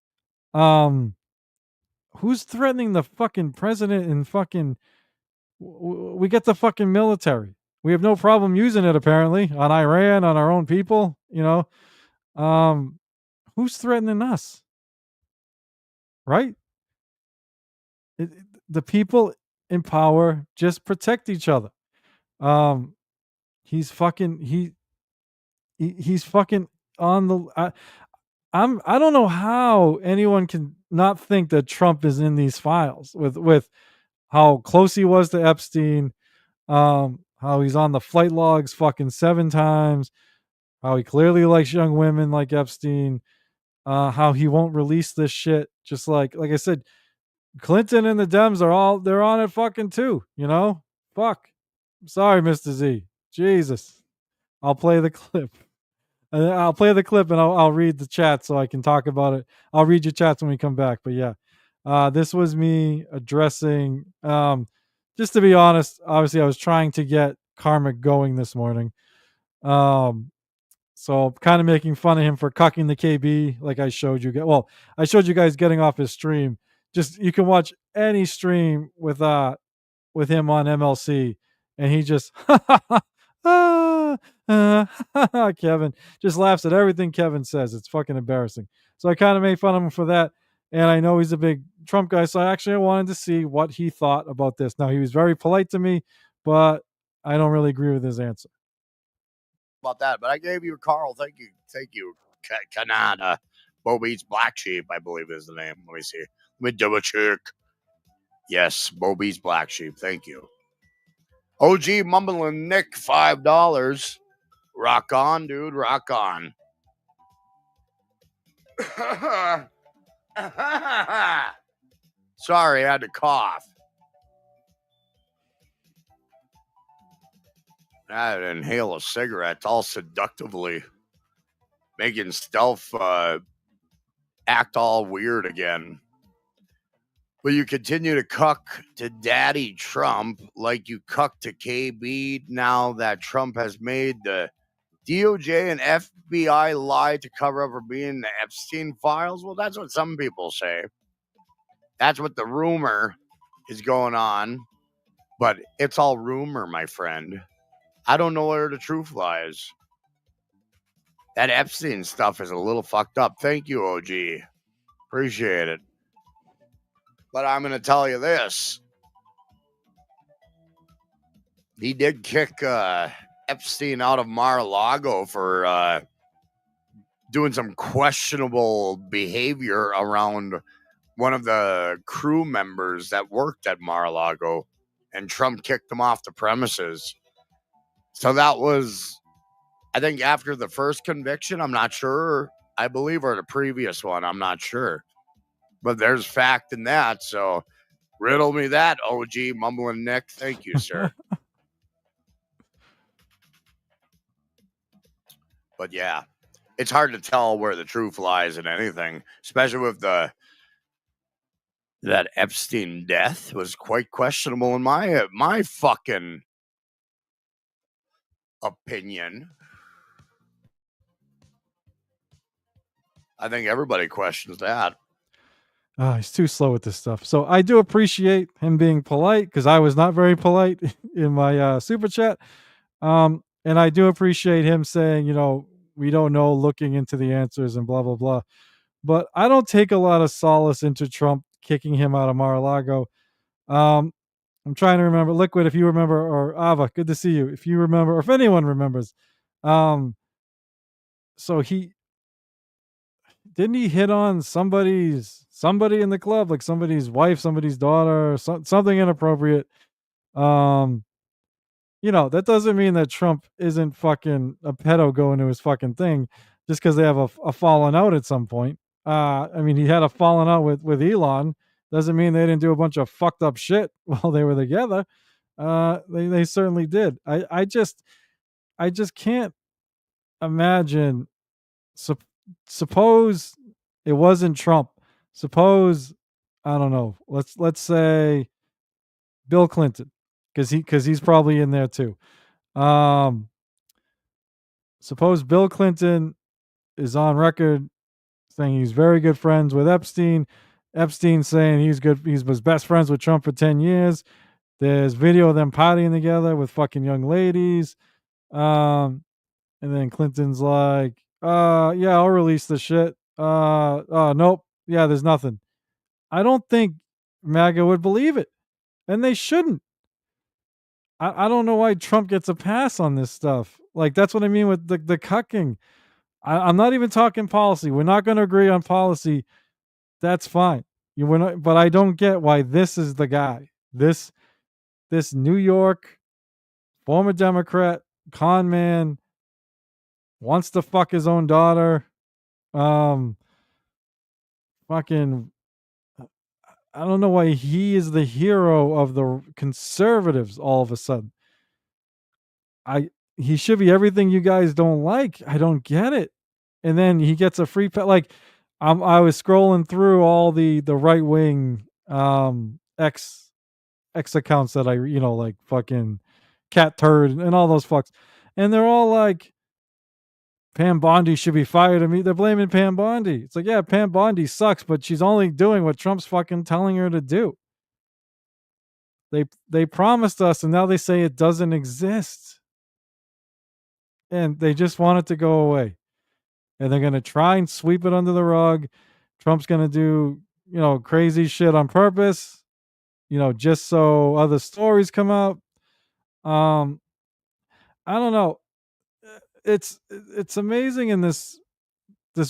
Who's threatening the fucking president and fucking we get the fucking military. We have no problem using it apparently on Iran, on our own people, you know. Who's threatening us? Right? The people in power just protect each other. He's fucking he's fucking on the I don't know how anyone can not think that Trump is in these files with how close he was to Epstein, how he's on the flight logs fucking 7 times, how he clearly likes young women like Epstein, how he won't release this shit. Just like I said, Clinton and the Dems they're on it fucking too, you know? Fuck. Sorry, Mr. Z. Jesus. I'll play the clip. I'll play the clip and I'll read the chat so I can talk about it. I'll read your chats when we come back. But yeah, this was me addressing. Just to be honest, obviously I was trying to get Karmic going this morning. So kind of making fun of him for cucking the KB, like I showed you. Well, I showed you guys getting off his stream. Just you can watch any stream with him on MLC, and he just Kevin just laughs at everything Kevin says. It's fucking embarrassing. So I kind of made fun of him for that. And I know he's a big Trump guy, so I wanted to see what he thought about this. Now he was very polite to me, but I don't really agree with his answer. About that, but I gave you Carl. Thank you, Canada. Bobby's Black Sheep, I believe is the name. Let me see. Let me double check. Yes, Bobby's Black Sheep. Thank you. OG Mumbling Nick, $5. Rock on, dude. Rock on. Sorry, I had to cough. I had to inhale a cigarette all seductively, making stealth act all weird again. But you continue to cuck to Daddy Trump like you cuck to KB now that Trump has made the DOJ and FBI lie to cover up for being in the Epstein files. Well, that's what some people say. That's what the rumor is going on. But it's all rumor, my friend. I don't know where the truth lies. That Epstein stuff is a little fucked up. Thank you, OG. Appreciate it. But I'm going to tell you this. He did kick Epstein out of Mar-a-Lago for doing some questionable behavior around one of the crew members that worked at Mar-a-Lago, and Trump kicked him off the premises. So that was, I think, after the first conviction. I'm not sure. I believe, or the previous one. I'm not sure. But there's fact in that. So riddle me that, OG Mumbling Nick. Thank you, sir. But yeah, it's hard to tell where the truth lies in anything, especially with that Epstein death was quite questionable in my fucking opinion. I think everybody questions that. Oh, he's too slow with this stuff. So I do appreciate him being polite because I was not very polite in my super chat. And I do appreciate him saying, we don't know, looking into the answers and blah, blah, blah. But I don't take a lot of solace into Trump kicking him out of Mar-a-Lago. I'm trying to remember. Liquid, if you remember, or Ava, good to see you. If you remember, or if anyone remembers. So didn't he hit on somebody in the club, like somebody's wife, somebody's daughter, something inappropriate. that doesn't mean that Trump isn't fucking a pedo going to his fucking thing just because they have a falling out at some point. I mean, he had a falling out with Elon. Doesn't mean they didn't do a bunch of fucked up shit while they were together. They certainly did. I just can't imagine. Sup- Suppose it wasn't Trump. Suppose, I don't know. Let's say Bill Clinton, because he's probably in there too. Um, Suppose Bill Clinton is on record saying he's very good friends with Epstein. Epstein saying he was best friends with Trump for 10 years. There's video of them partying together with fucking young ladies. Um, and then Clinton's like, yeah, I'll release the shit. Nope. Yeah, there's nothing. I don't think MAGA would believe it. And they shouldn't. I don't know why Trump gets a pass on this stuff. Like, that's what I mean with the cucking. I'm not even talking policy. We're not going to agree on policy. That's fine. But I don't get why this is the guy. This New York former Democrat con man wants to fuck his own daughter. Fucking, I don't know why he is the hero of the conservatives all of a sudden. He should be everything you guys don't like. I don't get it. And then he gets a free like I was scrolling through all the right wing X accounts that I like fucking cat turd and all those fucks, and they're all like Pam Bondi should be fired. I mean, they're blaming Pam Bondi. It's like, yeah, Pam Bondi sucks, but she's only doing what Trump's fucking telling her to do. They promised us, and now they say it doesn't exist, and they just want it to go away. And they're gonna try and sweep it under the rug. Trump's gonna do crazy shit on purpose, just so other stories come out. I don't know. It's amazing in this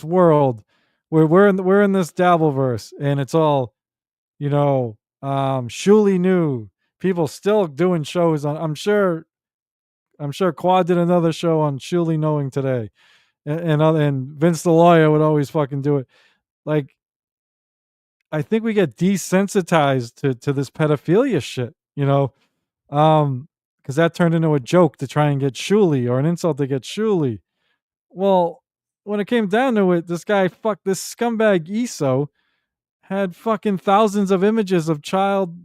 world where we're in this Dabbleverse, and it's all Shuli new people still doing shows on. I'm sure Quad did another show on Shuli knowing today, and Vince the lawyer would always fucking do it. Like, I think we get desensitized to this pedophilia shit, because that turned into a joke to try and get Shuli, or an insult to get Shuli. Well, when it came down to it, this scumbag ESO had fucking thousands of images of child,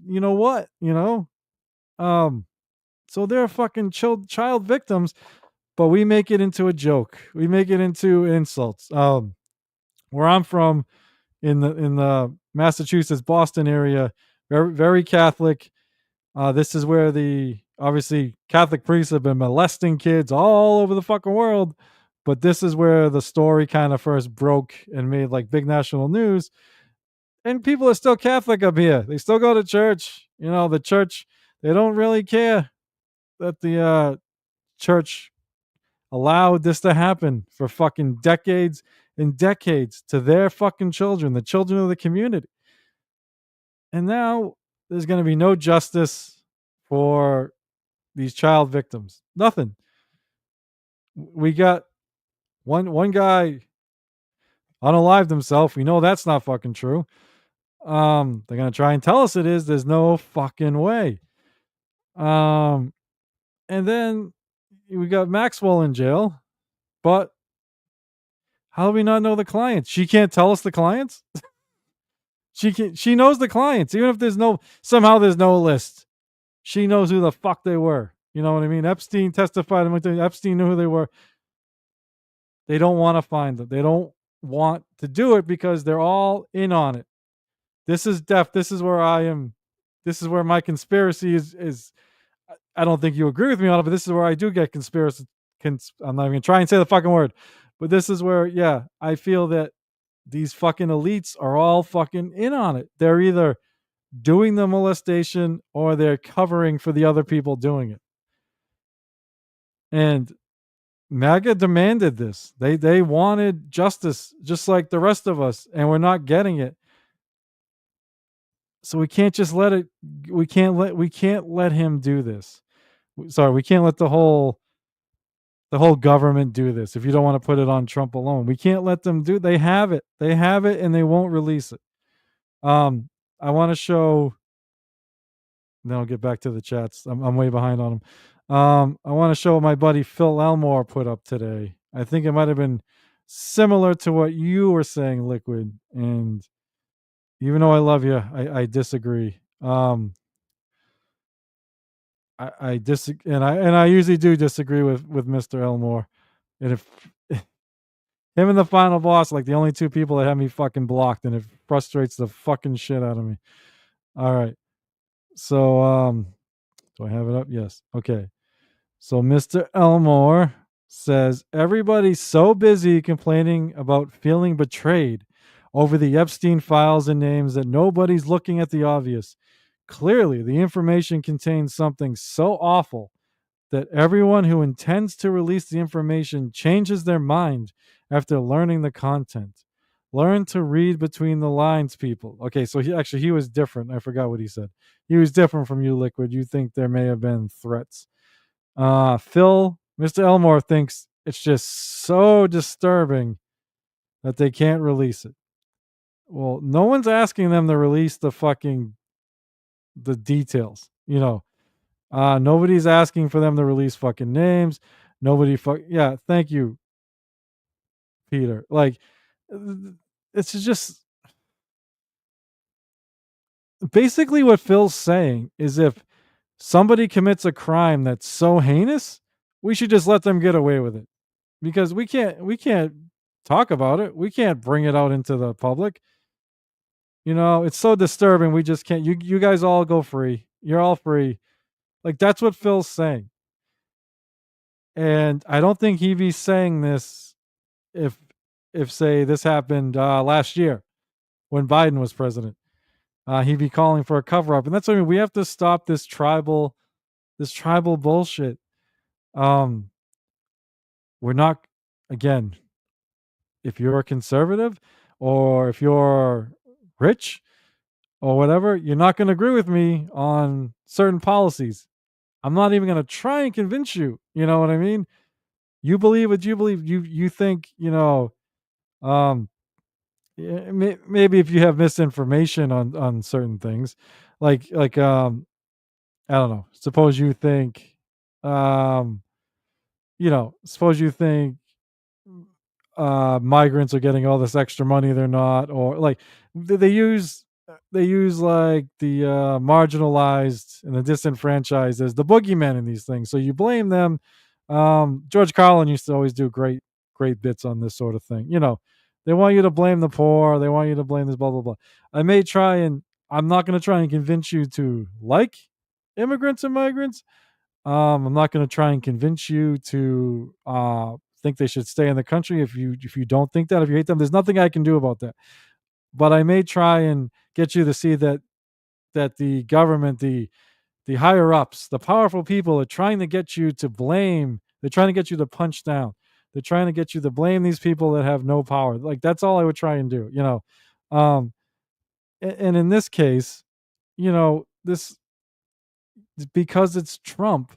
so they're fucking child victims, but we make it into a joke. We make it into insults. Where I'm from, in the Massachusetts Boston area, very very Catholic. This is where the obviously Catholic priests have been molesting kids all over the fucking world, but this is where the story kind of first broke and made like big national news. And people are still Catholic up here. They still go to church. The church, they don't really care that the church allowed this to happen for fucking decades and decades to their fucking children, the children of the community. And now there's going to be no justice for these child victims. Nothing. We got one guy unalived himself. We know that's not fucking true. They're gonna try and tell us it is. There's no fucking way. And then we got Maxwell in jail, but how do we not know the clients? She can't tell us the clients. She knows the clients, even if there's no list. She knows who the fuck they were. You know what I mean? Epstein testified. Epstein knew who they were. They don't want to find them. They don't want to do it because they're all in on it. This is This is where I am. This is where my conspiracy is. I don't think you agree with me on it, but this is where I do get conspiracy. I'm not even going to try and say the fucking word, but this is where, yeah, I feel that these fucking elites are all fucking in on it. They're either doing the molestation or they're covering for the other people doing it. And MAGA demanded this. They wanted justice just like the rest of us, and we're not getting it. So we can't just let it. We can't let him do this. sorry, we can't let the whole government do this. If you don't want to put it on Trump alone, we can't let them do. They have it, and they won't release it. I want to show. Then I'll get back to the chats. I'm way behind on them. I want to show what my buddy Phil Elmore put up today. I think it might have been similar to what you were saying, Liquid. And even though I love you, I disagree. I disagree, and I usually do disagree with Mr. Elmore. And if him and the final boss, like the only two people that have me fucking blocked, and it frustrates the fucking shit out of me. All right. So do I have it up? Yes. Okay. So Mr. Elmore says everybody's so busy complaining about feeling betrayed over the Epstein files and names that nobody's looking at the obvious. Clearly, the information contains something so awful that everyone who intends to release the information changes their mind after learning the content. Learn to read between the lines, people. Okay, so he was different. I forgot what he said. He was different from you, Liquid. You think there may have been threats. Mr. Elmore thinks it's just so disturbing that they can't release it. Well, no one's asking them to release the details, nobody's asking for them to release fucking names. Yeah, thank you, Peter. Like, it's just basically what Phil's saying is if somebody commits a crime that's so heinous, we should just let them get away with it. Because we can't talk about it. We can't bring it out into the public. It's so disturbing. We just can't. You guys all go free. You're all free. Like, that's what Phil's saying. And I don't think he'd be saying this if say this happened last year when Biden was president. He'd be calling for a cover up. And that's what I mean. We have to stop this tribal bullshit. We're not, again, if you're a conservative or if you're rich or whatever, you're not going to agree with me on certain policies. I'm not even going to try and convince you. You know what I mean? You believe what you believe. You think, maybe if you have misinformation on certain things, like I don't know. Suppose you think, suppose you think migrants are getting all this extra money they're not, or like they use like the marginalized and the disenfranchised as the boogeyman in these things. So you blame them. George Carlin used to always do great bits on this sort of thing. They want you to blame the poor. They want you to blame this blah blah blah. I'm not going to try and convince you to like immigrants and migrants. I'm not going to try and convince you to think they should stay in the country. If you don't think that, if you hate them, there's nothing I can do about that. But I may try and get you to see that the government, the higher ups, the powerful people are trying to get you to blame. They're trying to get you to punch down. They're trying to get you to blame these people that have no power. Like, that's all I would try and do, and in this case, this, because it's Trump,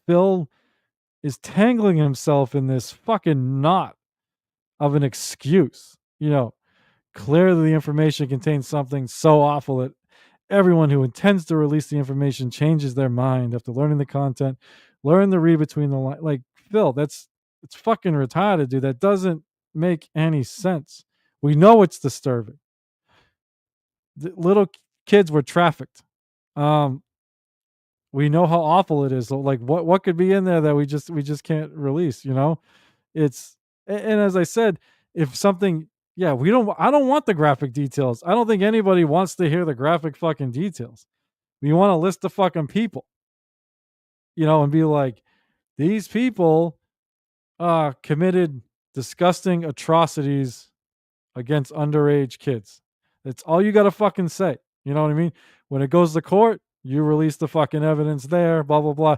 Phil is tangling himself in this fucking knot of an excuse. Clearly the information contains something so awful that everyone who intends to release the information changes their mind after learning the content. Learn to read between the lines. Like, Phil, it's fucking retarded, dude. That doesn't make any sense. We know it's disturbing. The little kids were trafficked. We know how awful it is. So, like, what could be in there that we just can't release? It's, and as I said, if something, I don't want the graphic details. I don't think anybody wants to hear the graphic fucking details. We want to list the fucking people, and be like, these people committed disgusting atrocities against underage kids. That's all you got to fucking say. You know what I mean? When it goes to court, you release the fucking evidence there, blah, blah, blah.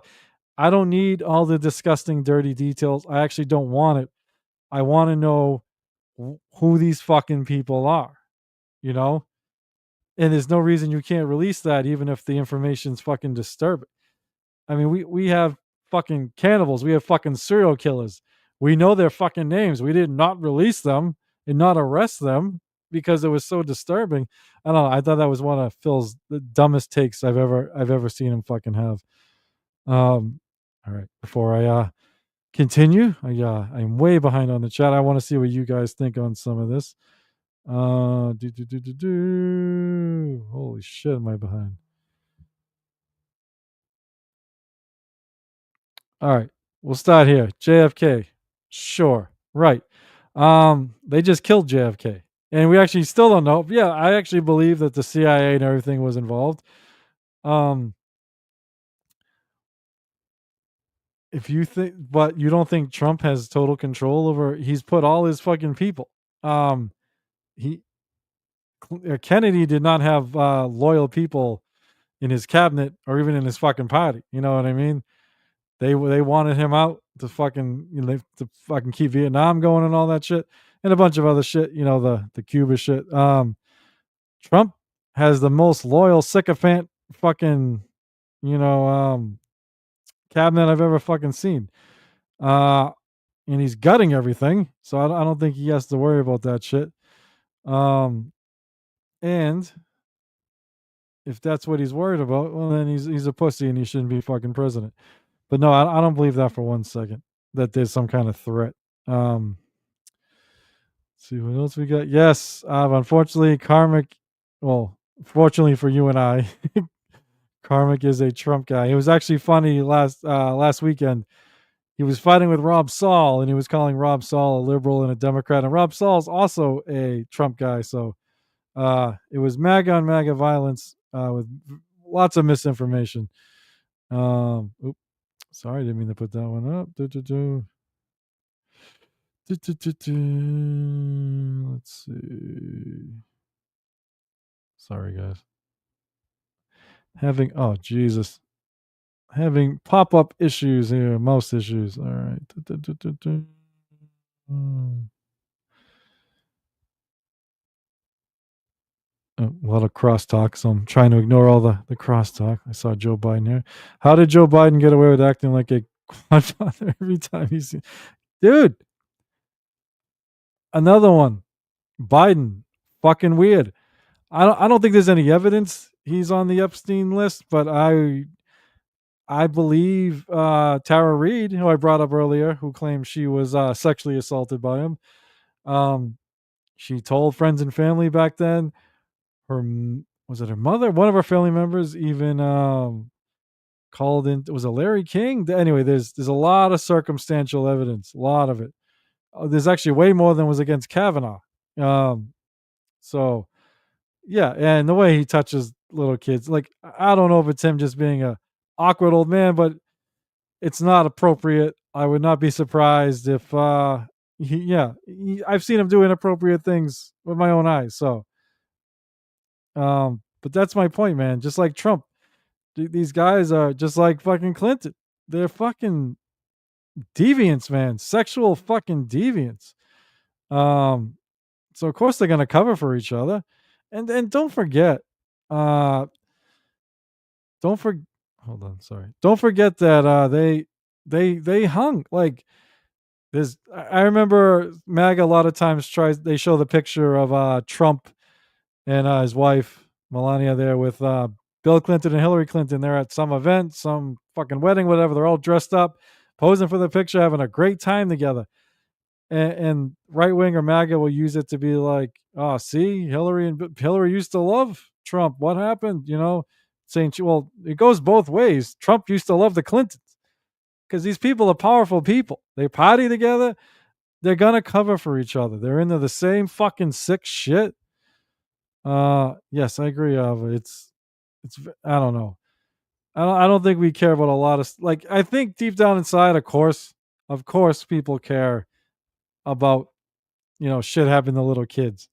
I don't need all the disgusting, dirty details. I actually don't want it. I want to know who these fucking people are, And there's no reason you can't release that, even if the information's fucking disturbing. I mean, we have fucking cannibals. We have fucking serial killers. We know their fucking names. We did not release them and not arrest them because it was so disturbing. I don't know. I thought that was one of Phil's the dumbest takes I've ever seen him fucking have. All right. Before I continue, I'm way behind on the chat. I want to see what you guys think on some of this. Holy shit, am I behind? All right, we'll start here. JFK, sure, right. They just killed JFK, and we actually still don't know. Yeah, I actually believe that the CIA and everything was involved. If you think, but you don't think Trump has total control over? He's put all his fucking people. He Kennedy did not have loyal people in his cabinet or even in his fucking party. You know what I mean? They wanted him out to fucking to fucking keep Vietnam going and all that shit and a bunch of other shit. You know, the Cuba shit. Trump has the most loyal sycophant fucking cabinet I've ever fucking seen. And he's gutting everything, so I don't think he has to worry about that shit. And if that's what he's worried about, well, then he's a pussy and he shouldn't be fucking president. But no, I don't believe that for 1 second that there's some kind of threat. Let's see what else we got. Yes, unfortunately, Karmic. Well, fortunately for you and I, Karmic is a Trump guy. It was actually funny last weekend. He was fighting with Rob Saul, and he was calling Rob Saul a liberal and a Democrat. And Rob Saul is also a Trump guy. So it was MAGA on MAGA violence with lots of misinformation. Sorry, I didn't mean to put that one up. Let's see. Sorry, guys. Jesus. Having pop-up issues here, mouse issues. All right. A lot of crosstalk, so I'm trying to ignore all the crosstalk. I saw Joe Biden here. How did Joe Biden get away with acting like a quadfather every time he's seen? Dude, another one. Biden, fucking weird. I don't think there's any evidence he's on the Epstein list, but I believe Tara Reid, who I brought up earlier, who claimed she was sexually assaulted by him. She told friends and family back then. Was it her mother? One of her family members even called in. Was it Larry King? Anyway, there's a lot of circumstantial evidence, a lot of it. There's actually way more than was against Kavanaugh. So yeah, and the way he touches little kids, like I don't know if it's him just being a awkward old man, but it's not appropriate. I would not be surprised if I've seen him do inappropriate things with my own eyes. So but that's my point, man. Just like Trump, these guys are just like fucking Clinton. They're fucking deviants, man. Sexual fucking deviants. So of course they're gonna cover for each other. And don't forget, hold on, sorry. Don't forget that they hung. Like I remember MAGA a lot of times they show the picture of Trump and his wife Melania there with Bill Clinton and Hillary Clinton. They're at some event, some fucking wedding, whatever. They're all dressed up, posing for the picture, having a great time together. And right wing or MAGA will use it to be like, oh, see, Hillary used to love Trump. What happened? Saying, well, it goes both ways. Trump used to love the Clintons because these people are powerful people. They party together. They're gonna cover for each other. They're into the same fucking sick shit. Yes, I agree, Ava. It's I don't know. I don't think we care about a lot of like. I think deep down inside, of course, people care about shit happening to little kids.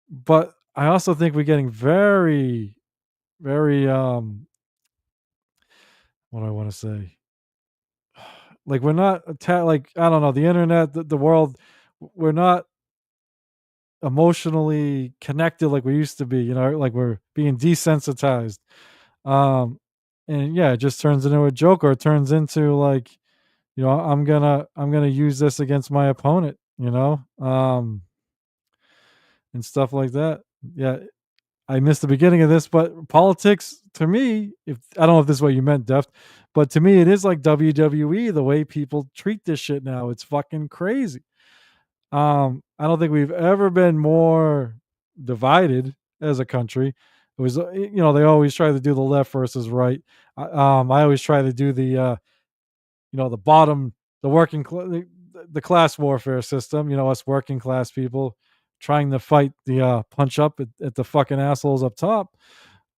But I also think we're getting very, very what do I want to say? Like we're not like I don't know, the internet, the world, we're not emotionally connected like we used to be, like we're being desensitized. and yeah, it just turns into a joke, or it turns into like, I'm gonna use this against my opponent, and stuff like that. Yeah, I missed the beginning of this, but politics to me, if I don't know if this is what you meant, Deft, but to me it is like WWE, the way people treat this shit now. It's fucking crazy. I don't think we've ever been more divided as a country. It was, they always try to do the left versus right. I always try to do the bottom, the the class warfare system. Us working class people trying to fight the punch up at the fucking assholes up top.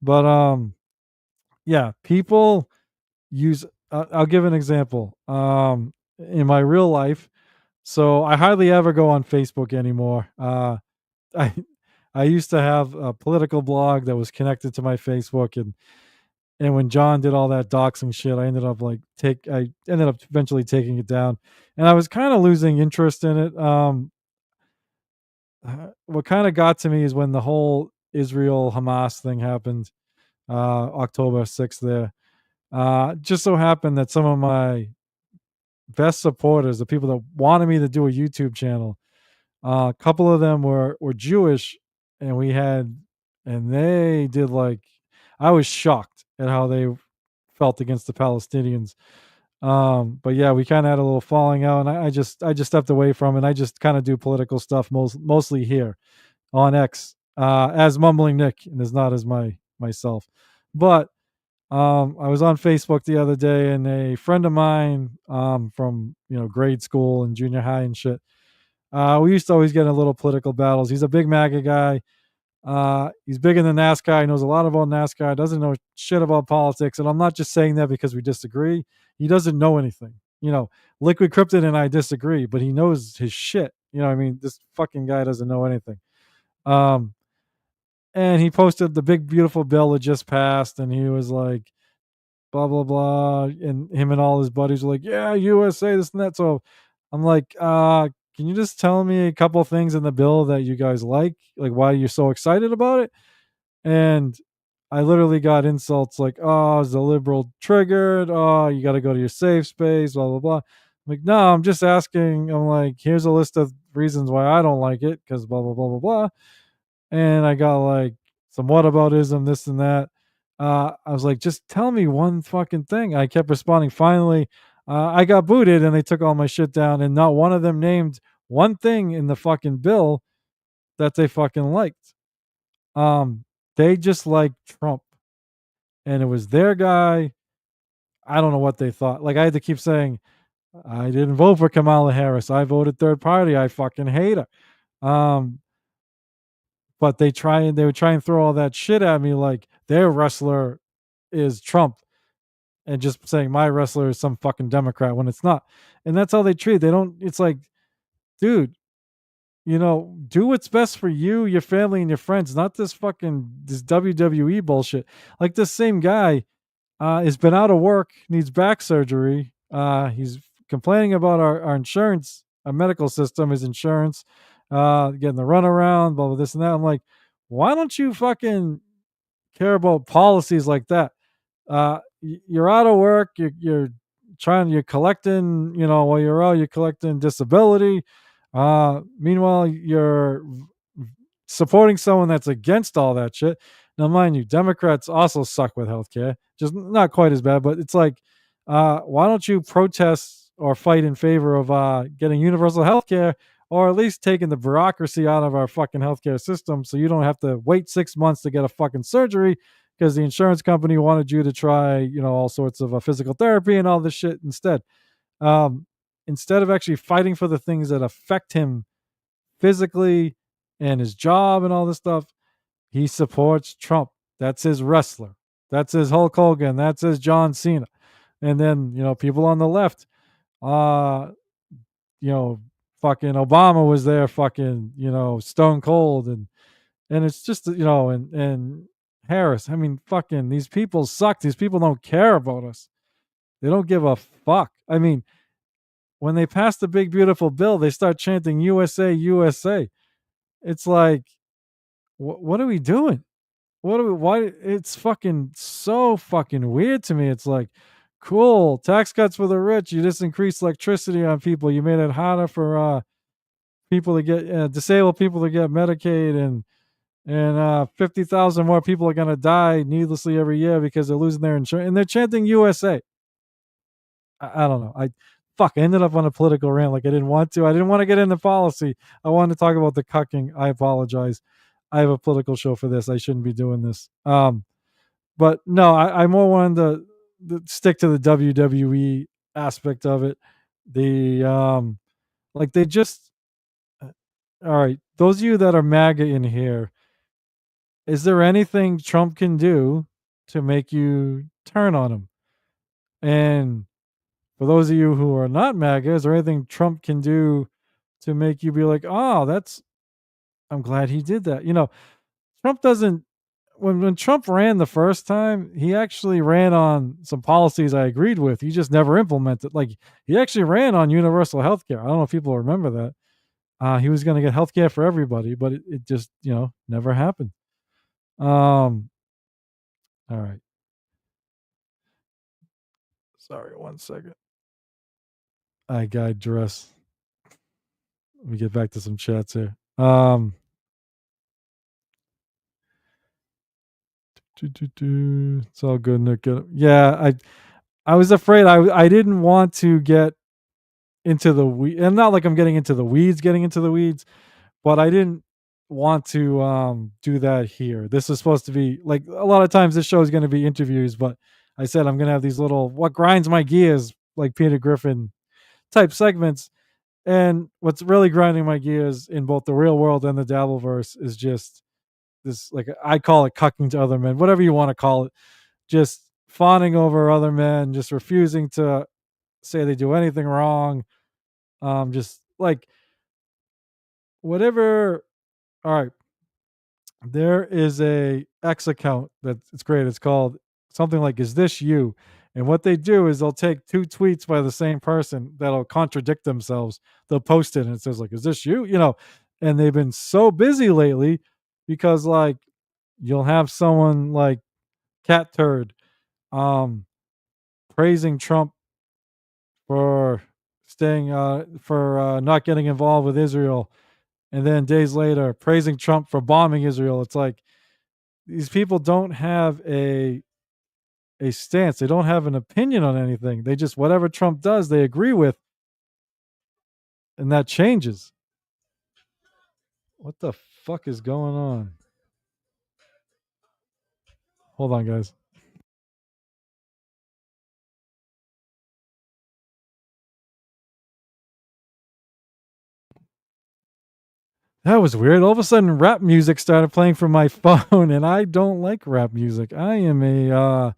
But yeah, people use. I'll give an example. In my real life, so I hardly ever go on Facebook anymore. I I used to have a political blog that was connected to my Facebook, and when John did all that doxing shit, I ended up eventually taking it down, and I was kind of losing interest in it. What kind of got to me is when the whole Israel Hamas thing happened, October 6th. There, just so happened that some of my best supporters, the people that wanted me to do a YouTube channel, a couple of them were Jewish, and they did like, I was shocked at how they felt against the Palestinians. But yeah, we kind of had a little falling out, and I just stepped away from it. I just kind of do political stuff mostly here on X, as Mumbling Nick, and is not as myself. But I was on Facebook the other day, and a friend of mine, from grade school and junior high and shit. We used to always get in little political battles. He's a big MAGA guy. He's big in the NASCAR. He knows a lot about NASCAR. Doesn't know shit about politics. And I'm not just saying that because we disagree. He doesn't know anything. Liquid Cryptid and I disagree, but he knows his shit. I mean, this fucking guy doesn't know anything. And he posted the big beautiful bill that just passed, and he was like, blah blah blah, and him and all his buddies were like, yeah, USA, this and that. So I'm like, can you just tell me a couple things in the bill that you guys like why you're so excited about it? And I literally got insults like, oh, is the liberal triggered? Oh, you got to go to your safe space, blah blah blah. I'm like, no, I'm just asking. I'm like, here's a list of reasons why I don't like it, because blah blah blah blah blah. And I got like some whataboutism, this and that. I was like, just tell me one fucking thing. I kept responding. Finally, I got booted, and they took all my shit down, and not one of them named one thing in the fucking bill that they fucking liked. They just liked Trump, and it was their guy. I don't know what they thought. Like, I had to keep saying, I didn't vote for Kamala Harris. I voted third party. I fucking hate her. But they would try and throw all that shit at me like their wrestler is Trump, and just saying my wrestler is some fucking Democrat when it's not. And that's how they treat it. They don't, it's like, dude, do what's best for you, your family, and your friends, not this WWE bullshit. Like, this same guy has been out of work, needs back surgery. He's complaining about our insurance, our medical system, his insurance, getting the runaround, blah, blah, this and that. I'm like, why don't you fucking care about policies like that? You're out of work. You're collecting, while you're out, you're collecting disability. Meanwhile, you're supporting someone that's against all that shit. Now, mind you, Democrats also suck with healthcare, just not quite as bad. But it's like, why don't you protest or fight in favor of getting universal healthcare, or at least taking the bureaucracy out of our fucking healthcare system, so you don't have to wait 6 months to get a fucking surgery because the insurance company wanted you to try, all sorts of physical therapy and all this shit instead. Instead of actually fighting for the things that affect him physically and his job and all this stuff, he supports Trump. That's his wrestler. That's his Hulk Hogan. That's his John Cena. And then, people on the left, fucking Obama was there, fucking, stone cold. And it's just, and Harris. I mean, fucking, these people suck. These people don't care about us. They don't give a fuck. I mean, when they pass the big, beautiful bill, they start chanting USA, USA. It's like, what are we doing? what do we, why it's fucking so fucking weird to me. It's like, cool, tax cuts for the rich. You just increased electricity on people. You made it harder for people to get disabled people to get Medicaid, and 50,000 more people are going to die needlessly every year because they're losing their insurance, and they're chanting USA. I don't know. I ended up on a political rant like I didn't want to. I didn't want to get into policy. I wanted to talk about the cucking. I apologize. I have a political show for this. I shouldn't be doing this. But no, I more wanted to stick to the WWE aspect of it. The like they just all right. Those of you that are MAGA in here, is there anything Trump can do to make you turn on him? And for those of you who are not MAGA, is there anything Trump can do to make you be like, oh, I'm glad he did that? Trump doesn't, when Trump ran the first time, he actually ran on some policies I agreed with. He just never implemented. Like, he actually ran on universal health care. I don't know if people remember that. He was going to get health care for everybody, but it just, never happened. All right. Sorry, 1 second. I got dress. Let me get back to some chats here. It's all good, Nick. Yeah, I was afraid I didn't want to get into the weeds, and not like I'm getting into the weeds, but I didn't want to do that here. This is supposed to be like a lot of times this show is going to be interviews, but I said I'm going to have these little what grinds my gears like Peter Griffin type segments. And what's really grinding my gears in both the real world and the Dabbleverse is just this, like I call it cucking to other men, whatever you want to call it, just fawning over other men, just refusing to say they do anything wrong. Just like whatever. All right. There is a X account that it's great. It's called something like "Is this you?" And what they do is they'll take two tweets by the same person that'll contradict themselves. They'll post it and it says like, "Is this you?" And they've been so busy lately because like you'll have someone like Cat Turd praising Trump for staying for not getting involved with Israel, and then days later praising Trump for bombing Israel. It's like these people don't have a stance. They don't have an opinion on anything. They just whatever Trump does, they agree with, and that changes. What the fuck is going on? Hold on, guys. That was weird. All of a sudden, rap music started playing from my phone, and I don't like rap music. I am a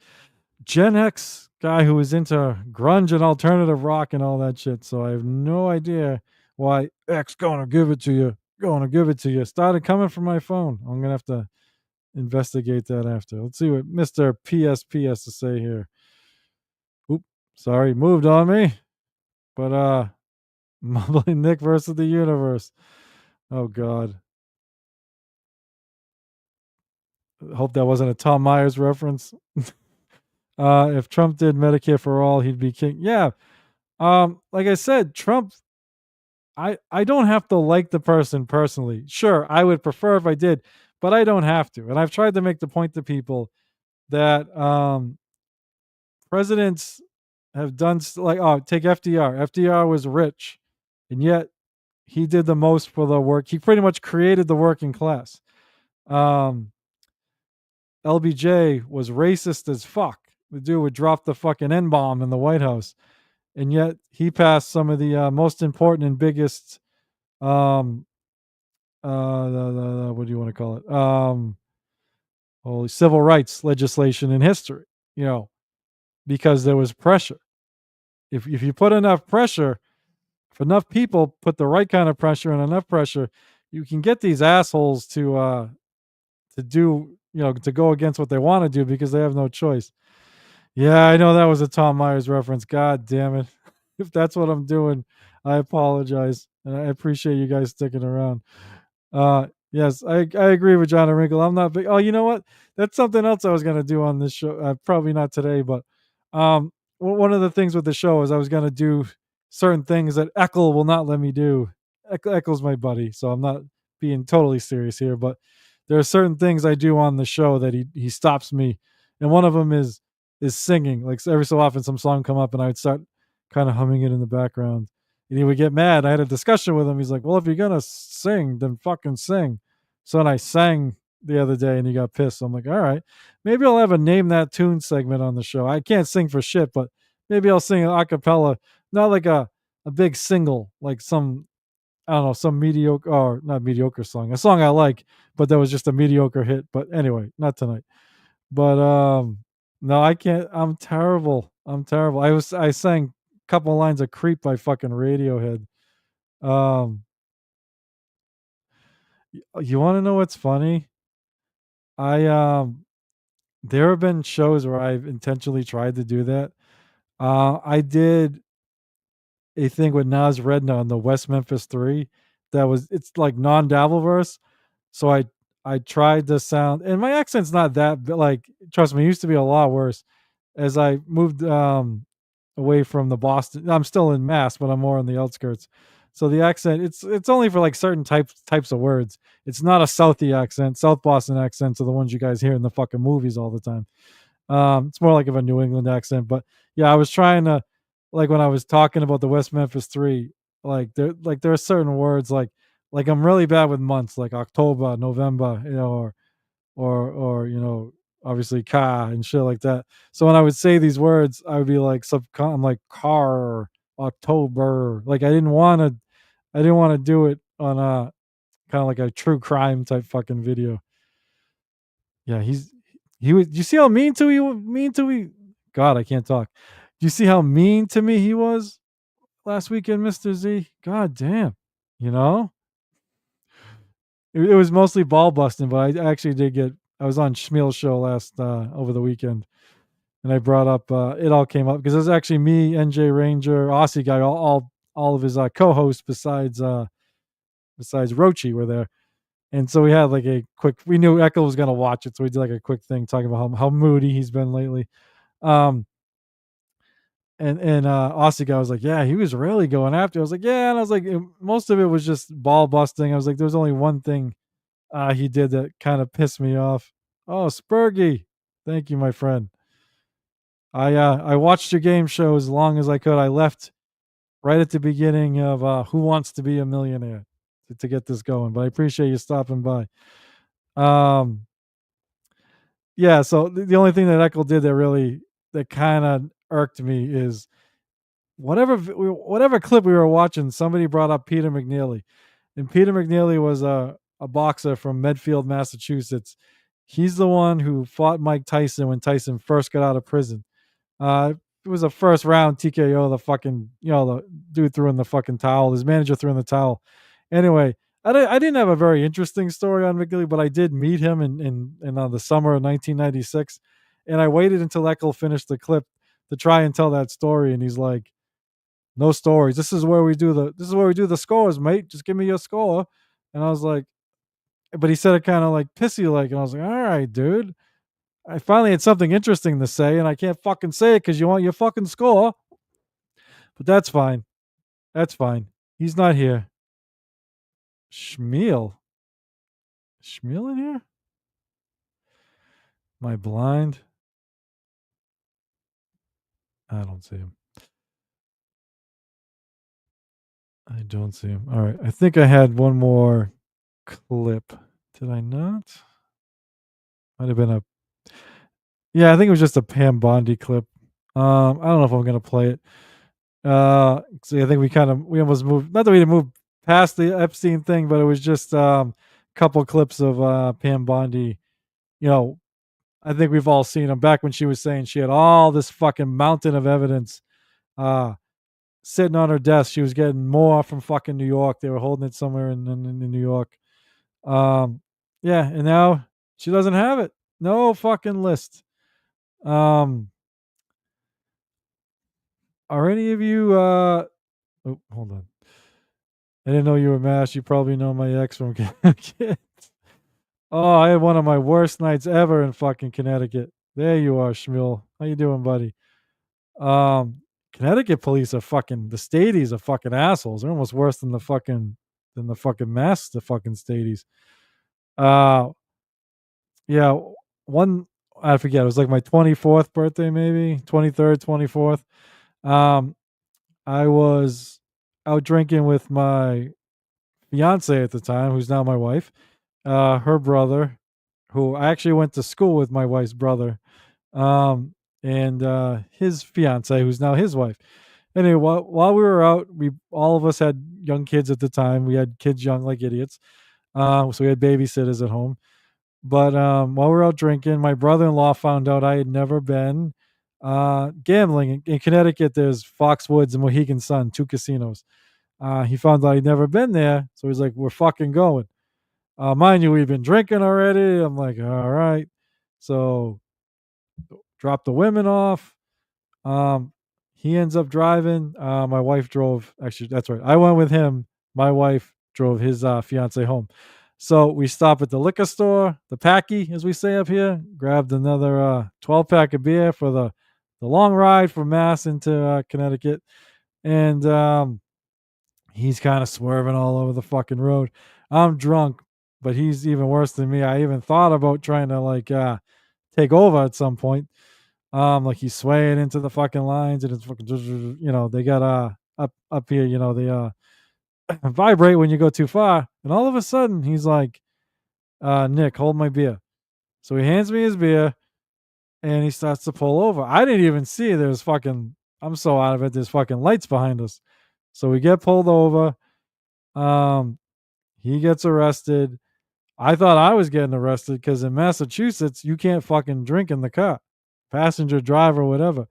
Gen X guy who is into grunge and alternative rock and all that shit. So I have no idea why X gonna give it to you. Gonna give it to you. Started coming from my phone. I'm gonna have to investigate that after. Let's see what Mr. PSP has to say here. Oop, sorry, moved on me. But Mumbling Nick versus the universe. Oh God. Hope that wasn't a Tom Myers reference. If Trump did Medicare for all, he'd be king. Yeah. Like I said, Trump, I don't have to like the person personally. Sure, I would prefer if I did, but I don't have to. And I've tried to make the point to people that presidents have done like, oh, take FDR. FDR was rich, and yet he did the most for the work. He pretty much created the working class. LBJ was racist as fuck. The dude would drop the fucking N bomb in the White House, and yet he passed some of the most important and biggest, what do you want to call it? Holy civil rights legislation in history. Because there was pressure. If you put enough pressure, if enough people put the right kind of pressure and enough pressure, you can get these assholes to do, to go against what they want to do because they have no choice. Yeah, I know that was a Tom Myers reference. God damn it. If that's what I'm doing, I apologize. And I appreciate you guys sticking around. Yes, I agree with John and Wrinkle. I'm not big. Oh, you know what? That's something else I was gonna do on this show. Probably not today, but um, one of the things with the show is I was gonna do certain things that Eccles will not let me do. Eccles my buddy, so I'm not being totally serious here, but there are certain things I do on the show that he stops me, and one of them is singing. Like every so often, some song come up, and I would start kind of humming it in the background, and he would get mad. I had a discussion with him. He's like, "Well, if you're gonna sing, then fucking sing." So then I sang the other day, and he got pissed. So I'm like, all right, maybe I'll have a name that tune segment on the show. I can't sing for shit, but maybe I'll sing a cappella, not like a big single, like some I don't know, some mediocre or not mediocre song, a song I like, but that was just a mediocre hit. But anyway, not tonight. But no, I can't. I'm terrible. I'm terrible. I sang a couple lines of "Creep" by fucking Radiohead. Um, you want to know what's funny? I There have been shows where I've intentionally tried to do that. I did a thing with Nas Redna on the West Memphis 3 that was it's like non-Dabbleverse. So I tried to sound and my accent's not that like trust me, it used to be a lot worse as I moved away from the Boston. I'm still in Mass, but I'm more on the outskirts. So the accent it's only for like certain types of words. It's not a Southie accent. South Boston accents are the ones you guys hear in the fucking movies all the time. It's more like of a New England accent, but yeah, I was trying to like when I was talking about the West Memphis 3, like there are certain words like I'm really bad with months like October, November, or obviously ka and shit like that. So when I would say these words, I would be like I'm like car, October. Like I didn't want to do it on a kind of like a true crime type fucking video. Yeah, he was. You see how mean to me? God, I can't talk. Do you see how mean to me he was last weekend, Mister Z? God damn. You know, it was mostly ball busting, but I actually did get. I was on Schmeal's show last over the weekend, and I brought up. It all came up because it was actually me, NJ Ranger, Aussie guy, all of his co-hosts besides Rochi were there. And so we had like a quick. We knew Echo was gonna watch it, so we did like a quick thing talking about how moody he's been lately. Um, and Aussie guy was like, yeah, he was really going after. I was like, yeah, and I was like, most of it was just ball busting. I was like, there's only one thing he did that kind of pissed me off. Oh, Spurgy, thank you, my friend. I watched your game show as long as I could. I left right at the beginning of Who Wants to Be a Millionaire to get this going, but I appreciate you stopping by. Um, yeah, so the only thing that Eckel did that kind of irked me is whatever clip we were watching, somebody brought up Peter McNeely, and Peter McNeely was a boxer from Medfield, Massachusetts. He's the one who fought Mike Tyson when Tyson first got out of prison. It was a first round TKO. The fucking the dude threw in the fucking towel. His manager threw in the towel. Anyway, I didn't have a very interesting story on McNeely, but I did meet him in the summer of 1996, and I waited until Eckel finished the clip to try and tell that story, and he's like, no stories. This is where we do the scores, mate. Just give me your score. And I was like, but he said it kind of like pissy like, and I was like, all right, dude. I finally had something interesting to say, and I can't fucking say it because you want your fucking score. But that's fine. That's fine. He's not here. Schmiel. Schmiel in here? Am I blind? I don't see him. I don't see him. All right. I think I had one more clip. Did I not? Might have been a. Yeah, I think it was just a Pam Bondi clip. I don't know if I'm gonna play it. So I think we almost moved. Not that we didn't move past the Epstein thing, but it was just a couple clips of Pam Bondi. You know, I think we've all seen them back when she was saying she had all this fucking mountain of evidence uh, sitting on her desk. She was getting more from fucking New York. They were holding it somewhere in New York. Yeah, and now she doesn't have it. No fucking list. Are any of you oh, hold on. I didn't know you were MASH. You probably know my ex from kids. Oh, I had one of my worst nights ever in fucking Connecticut. There you are, Shmuel. How you doing, buddy? Um, Connecticut police are fucking the stadies are fucking assholes. They're almost worse than the fucking mass the fucking stadies. Uh yeah, one I forget, it was like my 24th birthday maybe, 23rd, 24th. Um I was out drinking with my fiance at the time, who's now my wife, her brother, who I actually went to school with my wife's brother, and his fiance, who's now his wife. Anyway, while we were out, we all of us had young kids at the time. We had kids young like idiots, so we had babysitters at home. But while we were out drinking, my brother-in-law found out I had never been gambling in Connecticut. There's Foxwoods and Mohegan Sun, two casinos. He found out I'd never been there, so he's like, "We're fucking going." Mind you, we'd been drinking already. I'm like, "All right." So drop the women off. Um, he ends up driving. My wife drove. Actually, that's right. I went with him. My wife drove his fiance home. So we stop at the liquor store, the packy, as we say up here. Grabbed another 12-pack of beer for the long ride from Mass into Connecticut, and he's kind of swerving all over the fucking road. I'm drunk, but he's even worse than me. I even thought about trying to like take over at some point. Like he's swaying into the fucking lines, and it's fucking, they got up here, they vibrate when you go too far. And all of a sudden, he's like, "Nick, hold my beer." So he hands me his beer, and he starts to pull over. I didn't even see there's fucking. I'm so out of it. There's fucking lights behind us. So we get pulled over. Um, he gets arrested. I thought I was getting arrested because in Massachusetts you can't fucking drink in the car, passenger, driver, whatever.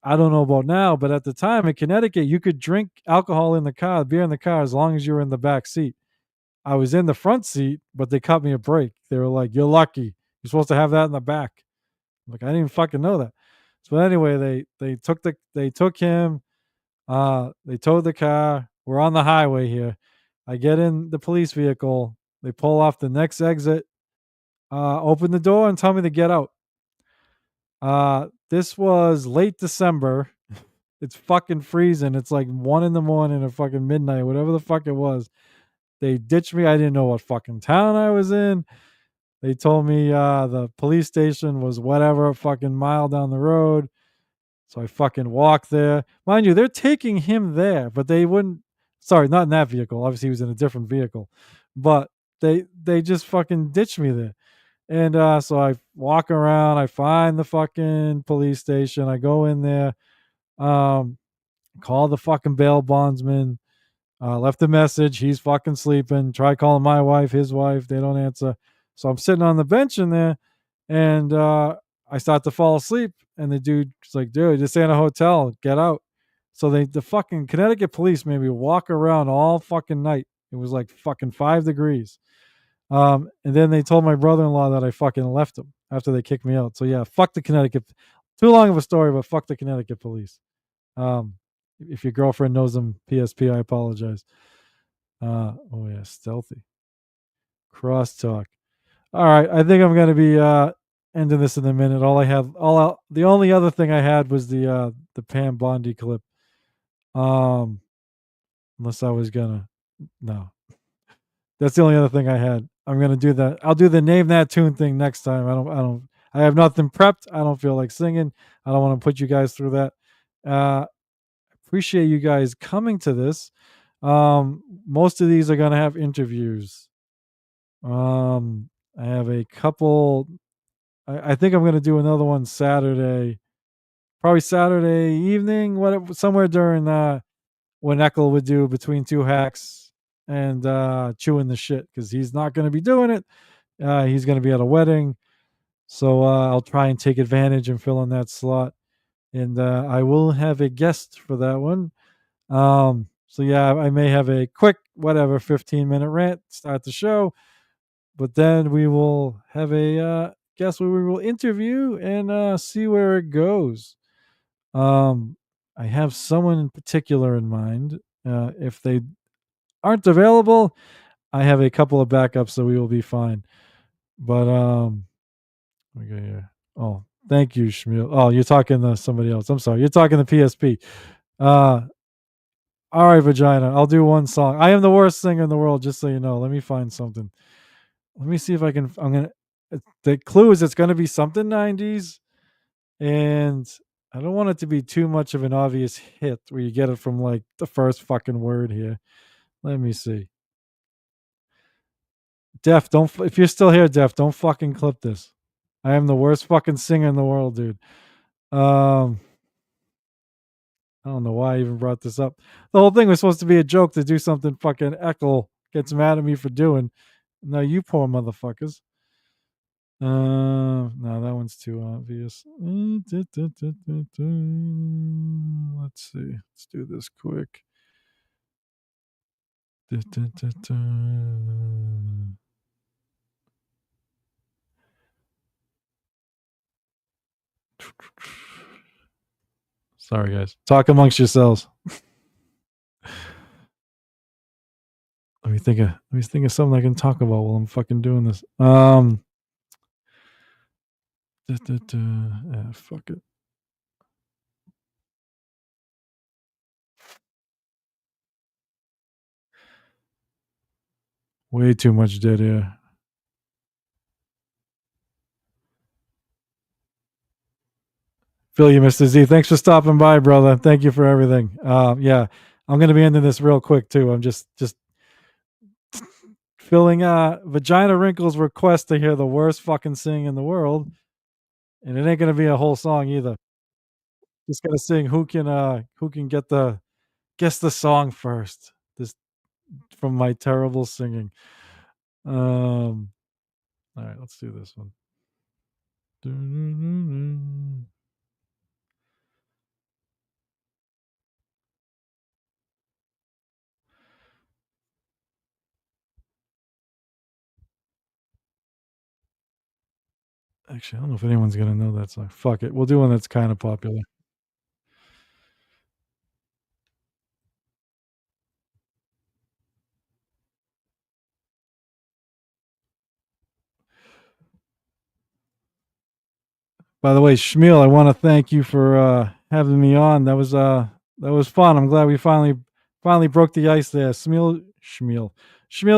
I don't know about now, but at the time in Connecticut, you could drink alcohol in the car, beer in the car, as long as you were in the back seat. I was in the front seat, but they cut me a break. They were like, "You're lucky. You're supposed to have that in the back." Like I didn't even fucking know that. So anyway, they took him. They towed the car. We're on the highway here. I get in the police vehicle. They pull off the next exit. Open the door and tell me to get out. This was late December. It's fucking freezing. It's like 1 in the morning or fucking midnight, whatever the fuck it was. They ditched me. I didn't know what fucking town I was in. They told me the police station was whatever fucking mile down the road. So I fucking walked there. Mind you, they're taking him there, but they wouldn't. Sorry, not in that vehicle. Obviously, he was in a different vehicle. But they just fucking ditched me there. And so I walk around. I find the fucking police station. I go in there. Call the fucking bail bondsman. Left a message. He's fucking sleeping. Try calling my wife, his wife. They don't answer. So I'm sitting on the bench in there, and I start to fall asleep. And the dude's like, "Dude, this ain't a hotel. Get out." So the fucking Connecticut police made me walk around all fucking night. It was like fucking 5 degrees. And then they told my brother-in-law that I fucking left him after they kicked me out. So yeah, fuck the Connecticut. Too long of a story, but fuck the Connecticut police. If your girlfriend knows them PSP, I apologize. Oh yeah, stealthy. Crosstalk. All right, I think I'm gonna be ending this in a minute. The only other thing I had was the Pam Bondi clip. Unless I was gonna, no, that's the only other thing I had. I'm gonna do that. I'll do the name that tune thing next time. I have nothing prepped. I don't feel like singing. I don't want to put you guys through that. Appreciate you guys coming to this. Most of these are gonna have interviews. I have a couple. I think I'm gonna do another one Saturday, probably Saturday evening, somewhere during when Eckel would do between two hacks and chewing the shit because he's not gonna be doing it. He's gonna be at a wedding, so I'll try and take advantage and fill in that slot. And I will have a guest for that one. So yeah, I may have a quick, 15-minute rant, start the show, but then we will have a guest where we will interview and see where it goes. I have someone in particular in mind. If they aren't available, I have a couple of backups, so we will be fine. But okay, yeah. Oh, thank you, Shmuel. Oh, you're talking to somebody else. I'm sorry. You're talking to PSP. Uh, all right, vagina. I'll do one song. I am the worst singer in the world, just so you know. Let me find something. Let me see if I can. I'm gonna. The clue is it's gonna be something 90s, and I don't want it to be too much of an obvious hit where you get it from like the first fucking word here. Let me see. Def, don't. If you're still here, Def, don't fucking clip this. I am the worst fucking singer in the world, dude. Um, I don't know why I even brought this up. The whole thing was supposed to be a joke to do something fucking Echo gets mad at me for doing. No, you poor motherfuckers. No, that one's too obvious. Let's see. Let's do this quick. Sorry, guys. Talk amongst yourselves. Let me think of something I can talk about while I'm fucking doing this. Fuck it. Way too much dead air. Feel you, Mr. Z. Thanks for stopping by, brother. Thank you for everything. Yeah, I'm gonna be ending this real quick too. I'm just filling Vagina Wrinkles request to hear the worst fucking sing in the world. And it ain't gonna be a whole song either. Just gonna sing who can guess the song first. This from my terrible singing. All right, let's do this one. Actually, I don't know if anyone's gonna know that song. Fuck it. We'll do one that's kind of popular. By the way, Shmuel, I want to thank you for having me on. That was fun. I'm glad we finally broke the ice there. Shmuel's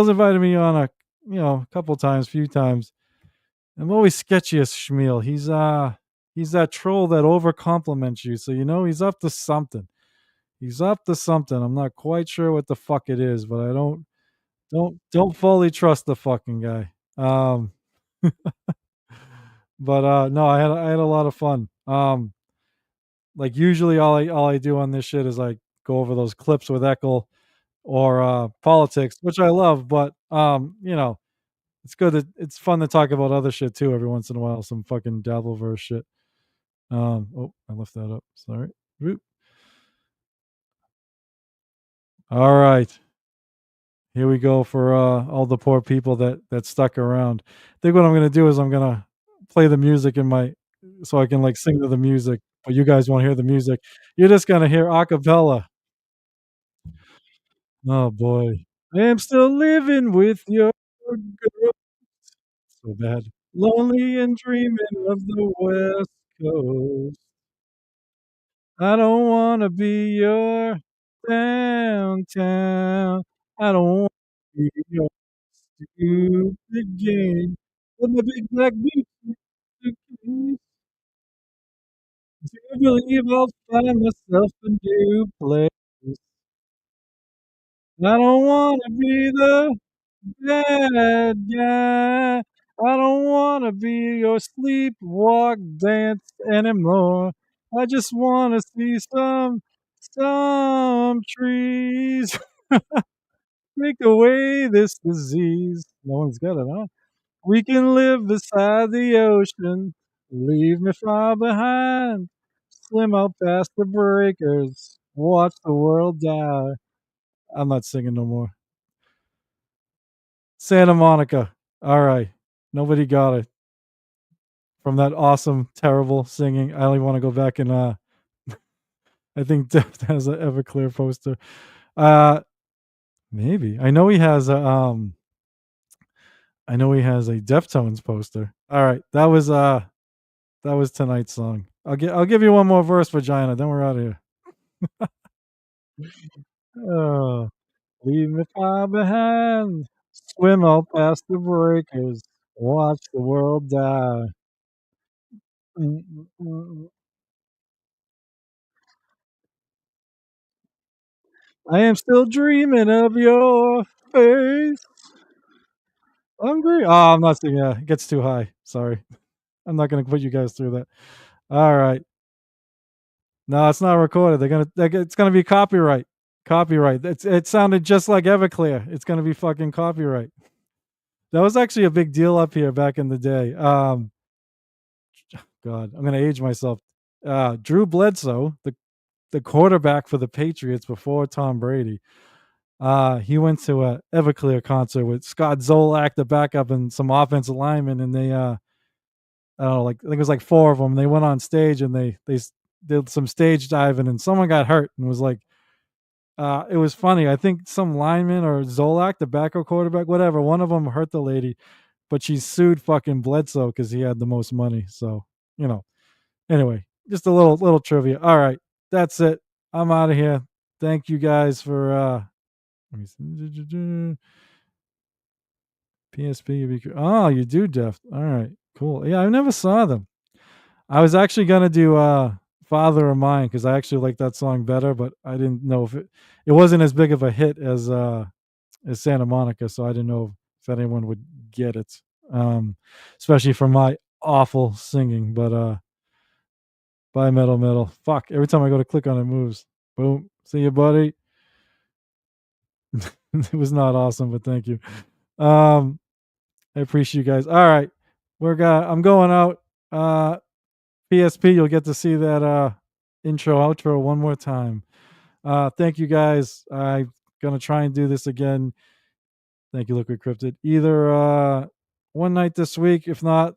invited me on a couple times, few times. I'm always sketchy as Shmuel. He's that troll that over compliments you, so you know he's up to something. He's up to something. I'm not quite sure what the fuck it is, but I don't fully trust the fucking guy. But no, I had a lot of fun. Like usually all I do on this shit is like go over those clips with Eckel or politics, which I love, but it's good it's fun to talk about other shit too every once in a while, some fucking Dabbleverse shit. Oh, I left that up. Sorry. Whoop. All right. Here we go for all the poor people that stuck around. I think what I'm gonna do is I'm gonna play the music so I can like sing to the music, but you guys won't hear the music. You're just gonna hear a cappella. Oh boy. I am still living with your girl. So bad. Lonely and dreaming of the West Coast. I don't wanna be your downtown. I don't wanna be your stupid game. With my big black boots, do you believe I'll find myself a new place? I don't wanna be the bad guy. I don't wanna be your sleepwalk dance anymore. I just wanna see some trees. Take away this disease. No one's got it, huh? We can live beside the ocean. Leave me far behind. Swim out past the breakers. Watch the world die. I'm not singing no more. Santa Monica. All right. Nobody got it from that awesome, terrible singing. I only want to go back and I think Deft has an Everclear poster. Maybe. I know he has a I know he has a Deftones poster. All right, that was tonight's song. I'll give you one more verse, Vagina. Then we're out of here. Oh, leave me far behind. Swim out past the breakers. Watch the world die. Mm, mm, mm. I am still dreaming of your face. Hungry? Oh, I'm not singing. Yeah, it gets too high. Sorry. I'm not going to put you guys through that. All right. No, it's not recorded. It's gonna be copyright. Copyright. It sounded just like Everclear. It's gonna be fucking copyright. That was actually a big deal up here back in the day. God, I'm gonna age myself. Drew Bledsoe, the quarterback for the Patriots before Tom Brady. He went to a Everclear concert with Scott Zolak, the backup, and some offensive linemen, and they I don't know, I think it was like 4 of them. They went on stage and they did some stage diving, and someone got hurt and was like, it was funny. I think some lineman or Zolak, the backup quarterback, whatever, one of them hurt the lady, but she sued fucking Bledsoe because he had the most money. So, anyway, just a little trivia. All right, that's it. I'm out of here. Thank you guys for let me see. PSP. Oh, you do Deft. All right, cool. Yeah, I never saw them. I was actually gonna do Father of Mine because I actually like that song better, but I didn't know if it wasn't as big of a hit as Santa Monica, so I didn't know if anyone would get it. Especially for my awful singing. But bye metal. Fuck. Every time I go to click on it moves. Boom. See you, buddy. It was not awesome, but thank you. I appreciate you guys. All right. I'm going out. PSP, you'll get to see that intro outro one more time. Thank you guys. I'm gonna try and do this again. Thank you, Liquid Cryptid. Either one night this week, if not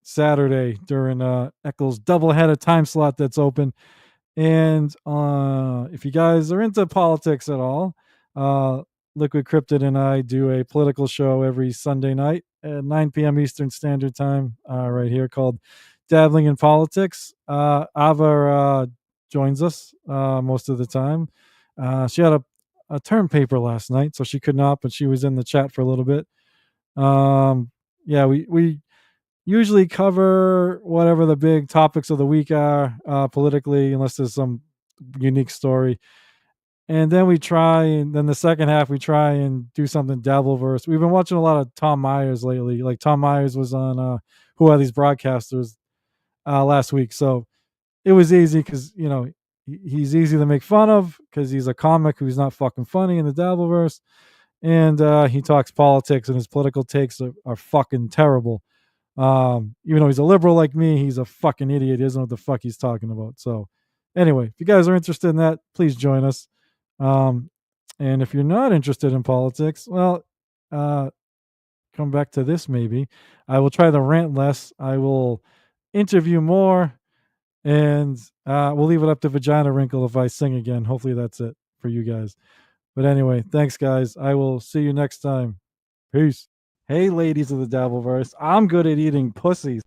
Saturday during Eccles doubleheader time slot that's open. And if you guys are into politics at all, Liquid Cryptid and I do a political show every Sunday night at 9 p.m. Eastern Standard Time, right here, called Dabbling in Politics. Ava joins us most of the time. She had a term paper last night, so she could not, but she was in the chat for a little bit. Yeah, we usually cover whatever the big topics of the week are politically, unless there's some unique story. And then then the second half, we try and do something Dabbleverse. We've been watching a lot of Tom Myers lately. Like Tom Myers was on Who Are These Broadcasters last week. So it was easy because, he's easy to make fun of because he's a comic who's not fucking funny in the Dabbleverse. And he talks politics, and his political takes are fucking terrible. Even though he's a liberal like me, he's a fucking idiot. He doesn't know what the fuck he's talking about. So anyway, if you guys are interested in that, please join us. And if you're not interested in politics, well, come back to this maybe. I will try to rant less. I will interview more, and we'll leave it up to Vagina Wrinkle if I sing again. Hopefully that's it for you guys. But anyway, thanks guys. I will see you next time. Peace. Hey ladies of the Dabbleverse, I'm good at eating pussies.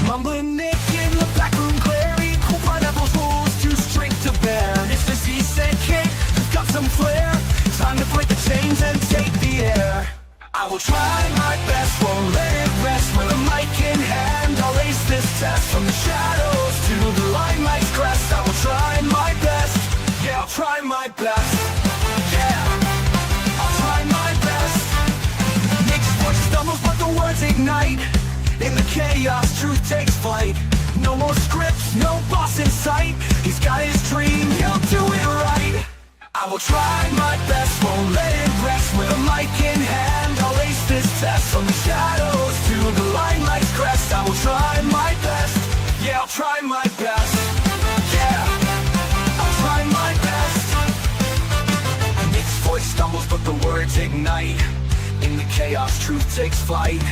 Mumbling Nick in the back room clearing, cool pineapples rolls too straight to bear. It's the Z-Set kick, you've got some flair. Time to break the chains and take the air. I will try my best, won't let it rest. With a mic in hand, I'll ace this test. From the shadows to the limelight's crest, I will try my best. Yeah, I'll try my best. Yeah, I'll try my best. Nick's voice stumbles, but the words ignite. In the chaos, truth takes flight. No more scripts, no boss in sight. He's got his dream, he'll do it right. I will try my best, won't let it rest. With a mic in hand, I'll ace this test. From the shadows to the limelight's crest, I will try my best. Yeah, I'll try my best. Yeah, I'll try my best. Nick's voice stumbles, but the words ignite. In the chaos, truth takes flight.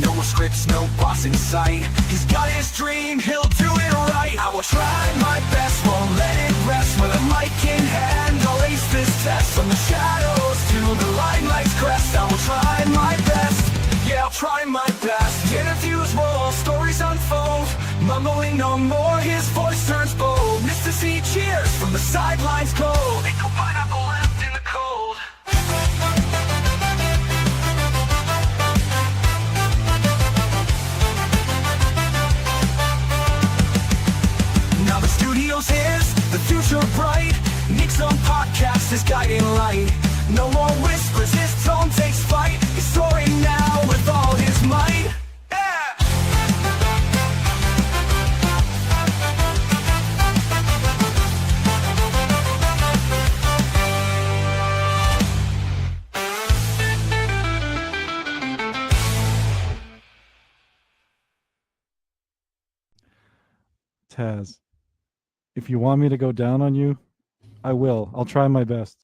No more scripts, no boss in sight. He's got his dream, he'll do it right. I will try my best, won't let it rest. With a mic in hand, I'll ace this test. From the shadows to the limelight's crest, I will try my best. Yeah, I'll try my best. Interviews roll, stories unfold. Mumbling no more, his voice turns bold. Mr. C cheers from the sidelines cold. Ain't no pineapple left in the cold. Now the studio's his, the future bright. Nick's own podcast is guiding light. No more whispers, his tone takes flight. He's soaring now with all his might. Taz, if you want me to go down on you, I will. I'll try my best.